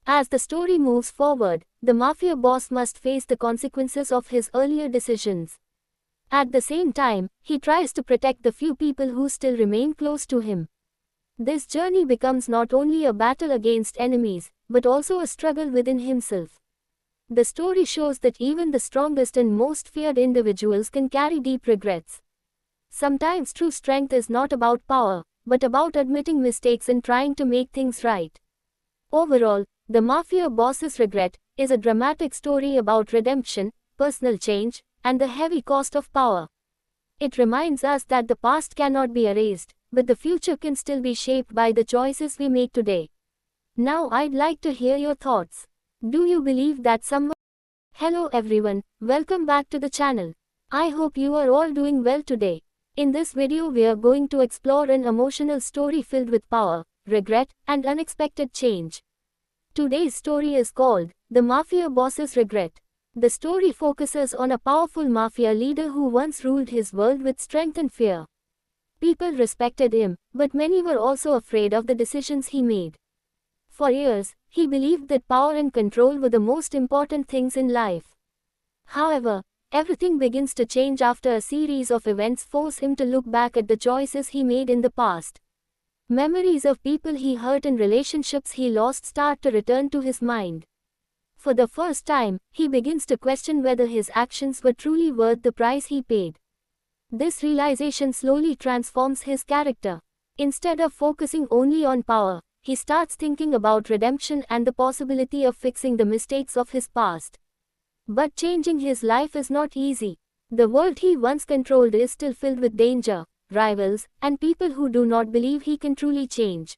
As the story moves forward, the mafia boss must face the consequences of his earlier decisions. At the same time, he tries to protect the few people who still remain close to him. This journey becomes not only a battle against enemies, but also a struggle within himself. The story shows that even the strongest and most feared individuals can carry deep regrets. Sometimes true strength is not about power, but about admitting mistakes and trying to make things right. Overall, The Mafia Boss's Regret is a dramatic story about redemption, personal change, and the heavy cost of power. It reminds us that the past cannot be erased, but the future can still be shaped by the choices we make today. Now I'd like to hear your thoughts. Do you believe that someone... Hello everyone, welcome back to the channel. I hope you are all doing well today. In this video we are going to explore an emotional story filled with power, regret, and unexpected change. Today's story is called The Mafia Boss's Regret. The story focuses on a powerful mafia leader who once ruled his world with strength and fear. People respected him, but many were also afraid of the decisions he made. For years, he believed that power and control were the most important things in life. However, everything begins to change after a series of events force him to look back at the choices he made in the past. Memories of people he hurt and relationships he lost start to return to his mind. For the first time, he begins to question whether his actions were truly worth the price he paid. This realization slowly transforms his character. Instead of focusing only on power, he starts thinking about redemption and the possibility of fixing the mistakes of his past. But changing his life is not easy. The world he once controlled is still filled with danger, rivals, and people who do not believe he can truly change.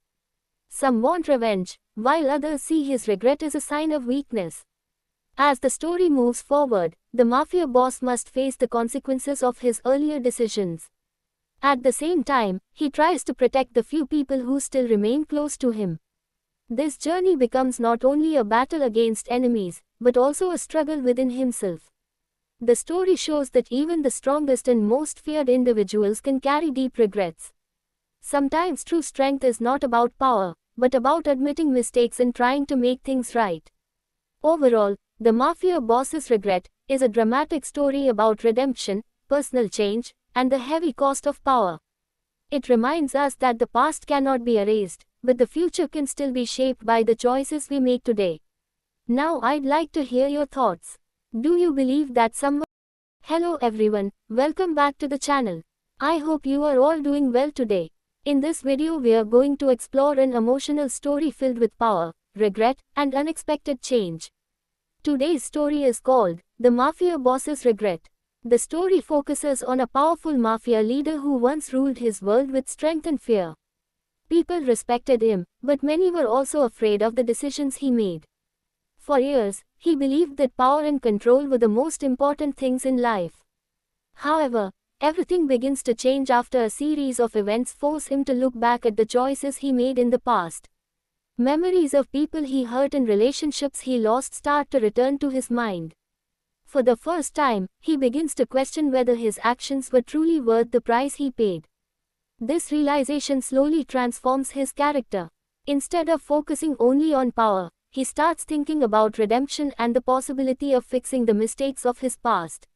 Some want revenge, while others see his regret as a sign of weakness. As the story moves forward, the mafia boss must face the consequences of his earlier decisions. At the same time, he tries to protect the few people who still remain close to him. This journey becomes not only a battle against enemies, but also a struggle within himself. The story shows that even the strongest and most feared individuals can carry deep regrets. Sometimes true strength is not about power, but about admitting mistakes and trying to make things right. Overall, The Mafia Boss's Regret is a dramatic story about redemption, personal change, and the heavy cost of power. It reminds us that the past cannot be erased, but the future can still be shaped by the choices we make today. Now I'd like to hear your thoughts. Do you believe that someone... Hello everyone, welcome back to the channel. I hope you are all doing well today. In this video we are going to explore an emotional story filled with power, regret, and unexpected change. Today's story is called The Mafia Boss's Regret. The story focuses on a powerful mafia leader who once ruled his world with strength and fear. People respected him, but many were also afraid of the decisions he made. For years, he believed that power and control were the most important things in life. However, everything begins to change after a series of events force him to look back at the choices he made in the past. Memories of people he hurt and relationships he lost start to return to his mind. For the first time, he begins to question whether his actions were truly worth the price he paid. This realization slowly transforms his character. Instead of focusing only on power, he starts thinking about redemption and the possibility of fixing the mistakes of his past.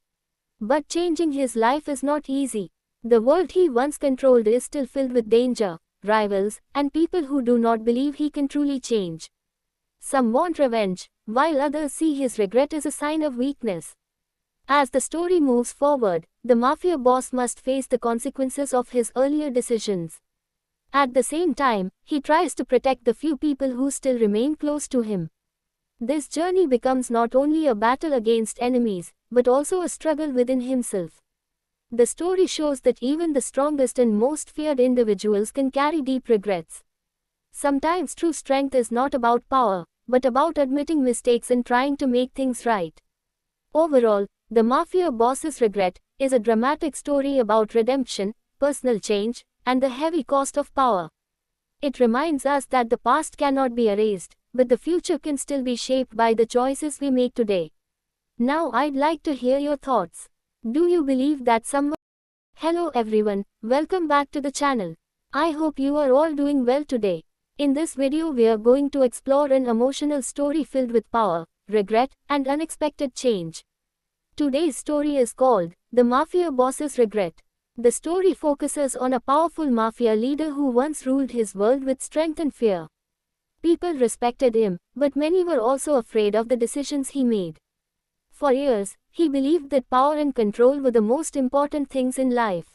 But changing his life is not easy. The world he once controlled is still filled with danger, rivals, and people who do not believe he can truly change. Some want revenge, while others see his regret as a sign of weakness. As the story moves forward, the mafia boss must face the consequences of his earlier decisions. At the same time, he tries to protect the few people who still remain close to him. This journey becomes not only a battle against enemies, but also a struggle within himself. The story shows that even the strongest and most feared individuals can carry deep regrets. Sometimes true strength is not about power, but about admitting mistakes and trying to make things right. Overall, the mafia boss's regret is a dramatic story about redemption, personal change, and the heavy cost of power. It reminds us that the past cannot be erased, but the future can still be shaped by the choices we make today. Now I'd like to hear your thoughts. Do you believe that someone... Hello everyone, welcome back to the channel. I hope you are all doing well today. In this video we are going to explore an emotional story filled with power, regret, and unexpected change. Today's story is called The Mafia Boss's Regret. The story focuses on a powerful mafia leader who once ruled his world with strength and fear. People respected him, but many were also afraid of the decisions he made. For years, he believed that power and control were the most important things in life.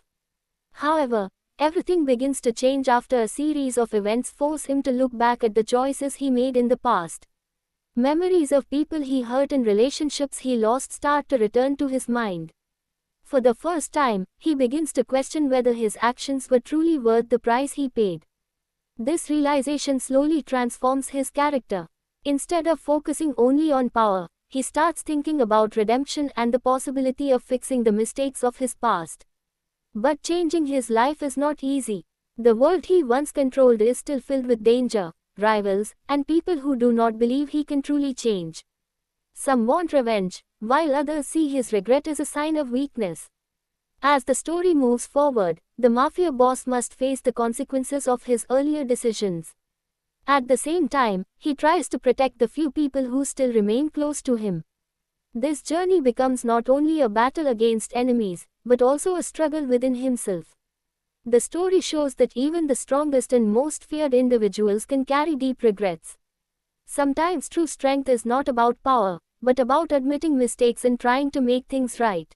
However, everything begins to change after a series of events force him to look back at the choices he made in the past. Memories of people he hurt and relationships he lost start to return to his mind. For the first time, he begins to question whether his actions were truly worth the price he paid. This realization slowly transforms his character. Instead of focusing only on power, he starts thinking about redemption and the possibility of fixing the mistakes of his past. But changing his life is not easy. The world he once controlled is still filled with danger, rivals, and people who do not believe he can truly change. Some want revenge, while others see his regret as a sign of weakness. As the story moves forward, the mafia boss must face the consequences of his earlier decisions. At the same time, he tries to protect the few people who still remain close to him. This journey becomes not only a battle against enemies, but also a struggle within himself. The story shows that even the strongest and most feared individuals can carry deep regrets. Sometimes true strength is not about power, but about admitting mistakes and trying to make things right.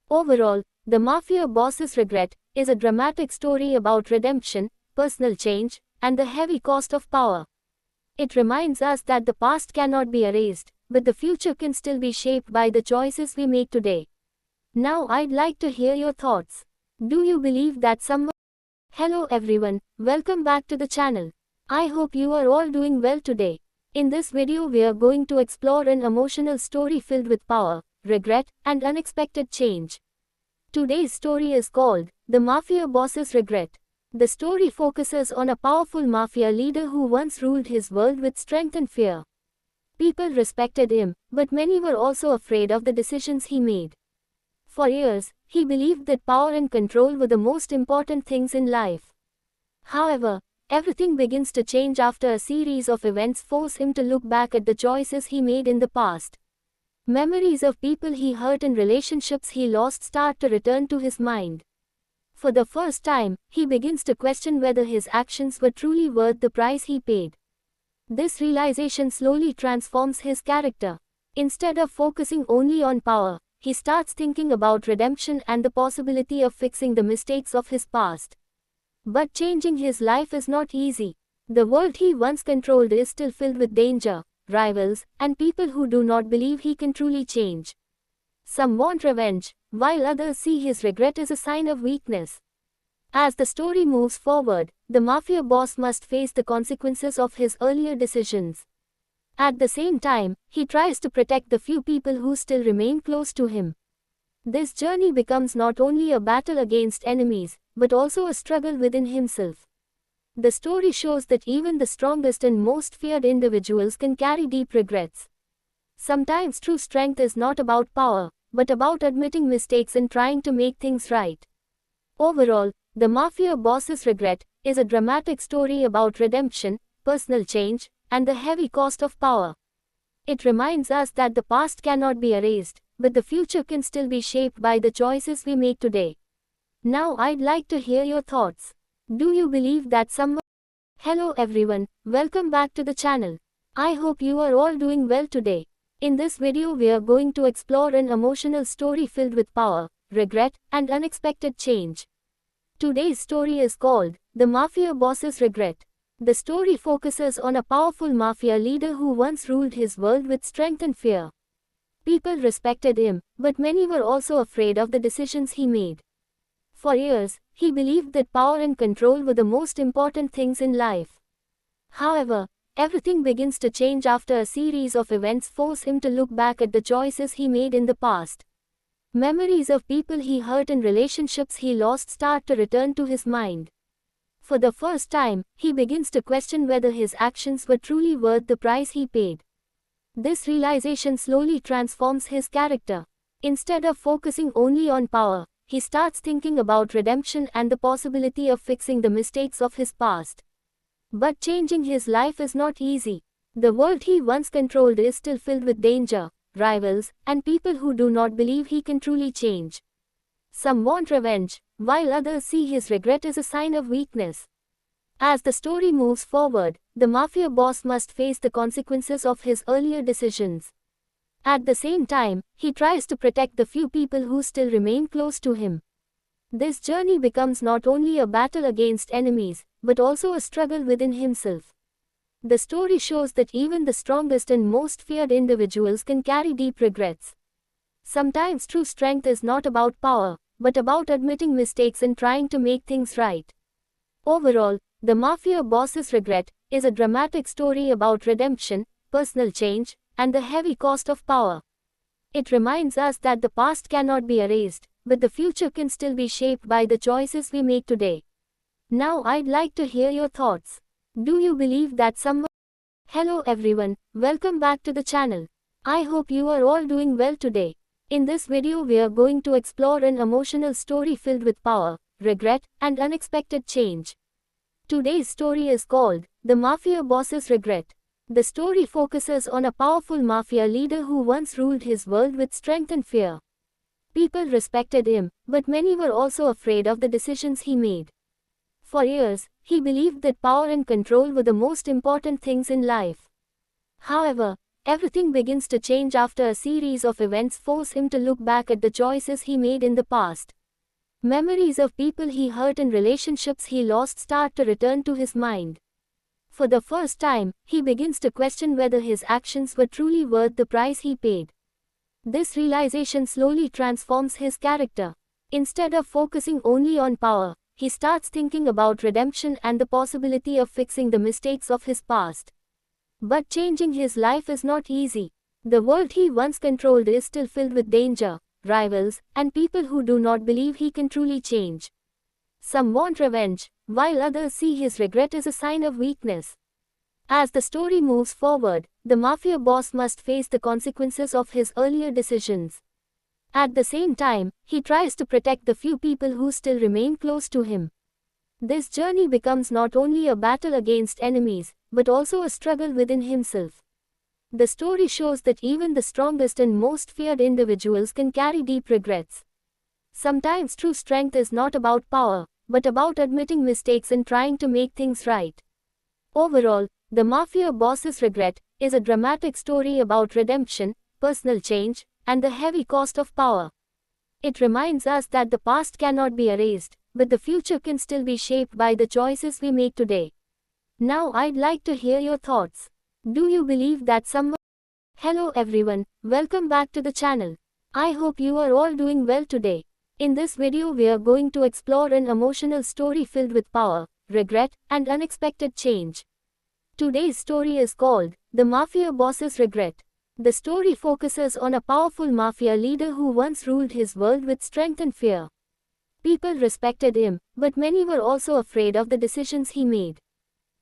Overall, The Mafia Boss's Regret is a dramatic story about redemption, personal change, and the heavy cost of power. It reminds us that the past cannot be erased, but the future can still be shaped by the choices we make today. Now I'd like to hear your thoughts. Do you believe that someone... Hello everyone, welcome back to the channel. I hope you are all doing well today. In this video we are going to explore an emotional story filled with power, regret, and unexpected change. Today's story is called The Mafia Boss's Regret. The story focuses on a powerful mafia leader who once ruled his world with strength and fear. People respected him, but many were also afraid of the decisions he made. For years, he believed that power and control were the most important things in life. However, everything begins to change after a series of events force him to look back at the choices he made in the past. Memories of people he hurt and relationships he lost start to return to his mind. For the first time, he begins to question whether his actions were truly worth the price he paid. This realization slowly transforms his character. Instead of focusing only on power, he starts thinking about redemption and the possibility of fixing the mistakes of his past. But changing his life is not easy. The world he once controlled is still filled with danger, rivals, and people who do not believe he can truly change. Some want revenge, while others see his regret as a sign of weakness. As the story moves forward, the mafia boss must face the consequences of his earlier decisions. At the same time, he tries to protect the few people who still remain close to him. This journey becomes not only a battle against enemies, but also a struggle within himself. The story shows that even the strongest and most feared individuals can carry deep regrets. Sometimes true strength is not about power, but about admitting mistakes and trying to make things right. Overall, The Mafia Boss's Regret is a dramatic story about redemption, personal change, and the heavy cost of power. It reminds us that the past cannot be erased, but the future can still be shaped by the choices we make today. Now I'd like to hear your thoughts. Do you believe that someone... Hello everyone, welcome back to the channel. I hope you are all doing well today. In this video we are going to explore an emotional story filled with power, regret, and unexpected change. Today's story is called The Mafia Boss's Regret. The story focuses on a powerful mafia leader who once ruled his world with strength and fear. People respected him, but many were also afraid of the decisions he made. For years, he believed that power and control were the most important things in life. However, everything begins to change after a series of events force him to look back at the choices he made in the past. Memories of people he hurt and relationships he lost start to return to his mind. For the first time, he begins to question whether his actions were truly worth the price he paid. This realization slowly transforms his character. Instead of focusing only on power, he starts thinking about redemption and the possibility of fixing the mistakes of his past. But changing his life is not easy. The world he once controlled is still filled with danger, rivals, and people who do not believe he can truly change. Some want revenge, while others see his regret as a sign of weakness. As the story moves forward, the mafia boss must face the consequences of his earlier decisions. At the same time, he tries to protect the few people who still remain close to him. This journey becomes not only a battle against enemies, but also a struggle within himself. The story shows that even the strongest and most feared individuals can carry deep regrets. Sometimes true strength is not about power, but about admitting mistakes and trying to make things right. Overall, The Mafia Boss's Regret is a dramatic story about redemption, personal change, and the heavy cost of power. It reminds us that the past cannot be erased, but the future can still be shaped by the choices we make today. Now I'd like to hear your thoughts. Do you believe that someone... Hello everyone, welcome back to the channel. I hope you are all doing well today. In this video we are going to explore an emotional story filled with power, regret, and unexpected change. Today's story is called The Mafia Boss's Regret. The story focuses on a powerful mafia leader who once ruled his world with strength and fear. People respected him, but many were also afraid of the decisions he made. For years, he believed that power and control were the most important things in life. However, everything begins to change after a series of events force him to look back at the choices he made in the past. Memories of people he hurt and relationships he lost start to return to his mind. For the first time, he begins to question whether his actions were truly worth the price he paid. This realization slowly transforms his character. Instead of focusing only on power, he starts thinking about redemption and the possibility of fixing the mistakes of his past. But changing his life is not easy. The world he once controlled is still filled with danger, rivals, and people who do not believe he can truly change. Some want revenge, while others see his regret as a sign of weakness. As the story moves forward, the mafia boss must face the consequences of his earlier decisions. At the same time, he tries to protect the few people who still remain close to him. This journey becomes not only a battle against enemies, but also a struggle within himself. The story shows that even the strongest and most feared individuals can carry deep regrets. Sometimes true strength is not about power, but about admitting mistakes and trying to make things right. Overall, The Mafia Boss's Regret is a dramatic story about redemption, personal change, and the heavy cost of power. It reminds us that the past cannot be erased, but the future can still be shaped by the choices we make today. Now I'd like to hear your thoughts. Do you believe that someone... Hello everyone, welcome back to the channel. I hope you are all doing well today. In this video we are going to explore an emotional story filled with power, regret, and unexpected change. Today's story is called The Mafia Boss's Regret. The story focuses on a powerful mafia leader who once ruled his world with strength and fear. People respected him, but many were also afraid of the decisions he made.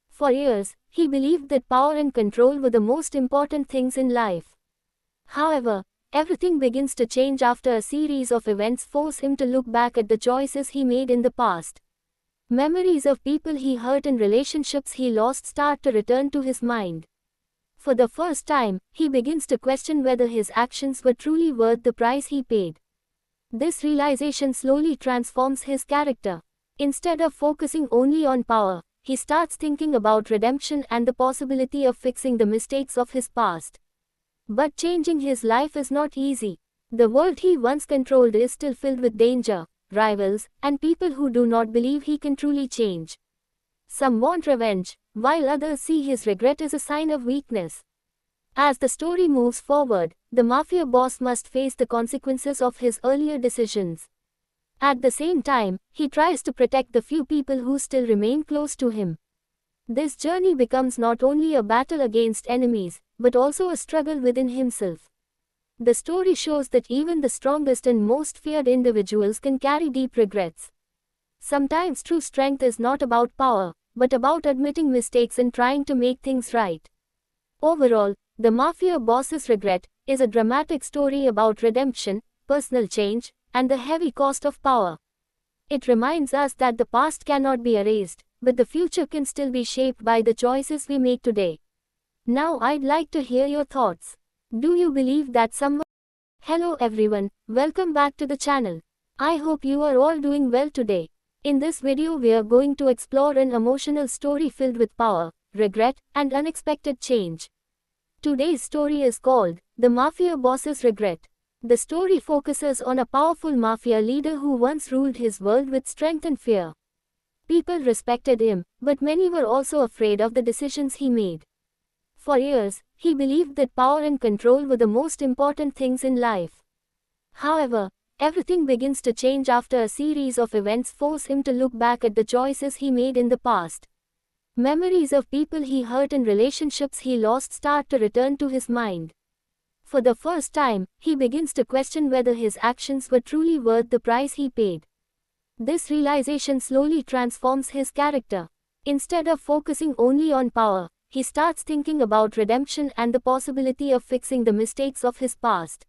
For years, he believed that power and control were the most important things in life. However, everything begins to change after a series of events force him to look back at the choices he made in the past. Memories of people he hurt and relationships he lost start to return to his mind. For the first time, he begins to question whether his actions were truly worth the price he paid. This realization slowly transforms his character. Instead of focusing only on power, he starts thinking about redemption and the possibility of fixing the mistakes of his past. But changing his life is not easy. The world he once controlled is still filled with danger, rivals, and people who do not believe he can truly change. Some want revenge, while others see his regret as a sign of weakness. As the story moves forward, the mafia boss must face the consequences of his earlier decisions. At the same time, he tries to protect the few people who still remain close to him. This journey becomes not only a battle against enemies, but also a struggle within himself. The story shows that even the strongest and most feared individuals can carry deep regrets. Sometimes true strength is not about power, but about admitting mistakes and trying to make things right. Overall, The Mafia Boss's Regret is a dramatic story about redemption, personal change, and the heavy cost of power. It reminds us that the past cannot be erased, but the future can still be shaped by the choices we make today. Now I'd like to hear your thoughts. Do you believe that someone... Hello everyone, welcome back to the channel. I hope you are all doing well today. In this video we are going to explore an emotional story filled with power, regret, and unexpected change. Today's story is called The Mafia Boss's Regret. The story focuses on a powerful mafia leader who once ruled his world with strength and fear. People respected him, but many were also afraid of the decisions he made. For years, he believed that power and control were the most important things in life. However, everything begins to change after a series of events force him to look back at the choices he made in the past. Memories of people he hurt and relationships he lost start to return to his mind. For the first time, he begins to question whether his actions were truly worth the price he paid. This realization slowly transforms his character. Instead of focusing only on power, he starts thinking about redemption and the possibility of fixing the mistakes of his past.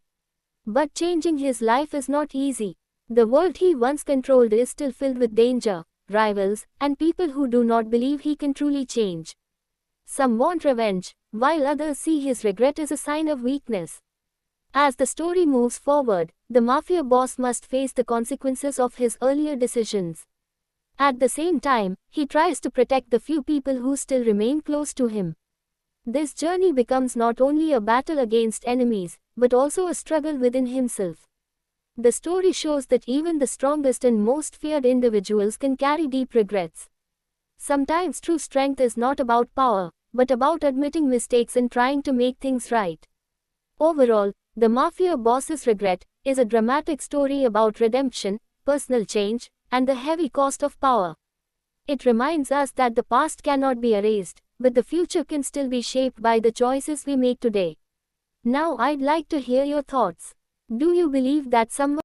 But changing his life is not easy. The world he once controlled is still filled with danger, rivals, and people who do not believe he can truly change. Some want revenge, while others see his regret as a sign of weakness. As the story moves forward, the mafia boss must face the consequences of his earlier decisions. At the same time, he tries to protect the few people who still remain close to him. This journey becomes not only a battle against enemies, but also a struggle within himself. The story shows that even the strongest and most feared individuals can carry deep regrets. Sometimes true strength is not about power, but about admitting mistakes and trying to make things right. Overall, The Mafia Boss's Regret is a dramatic story about redemption, personal change, and the heavy cost of power. It reminds us that the past cannot be erased, but the future can still be shaped by the choices we make today. Now I'd like to hear your thoughts. Do you believe that someone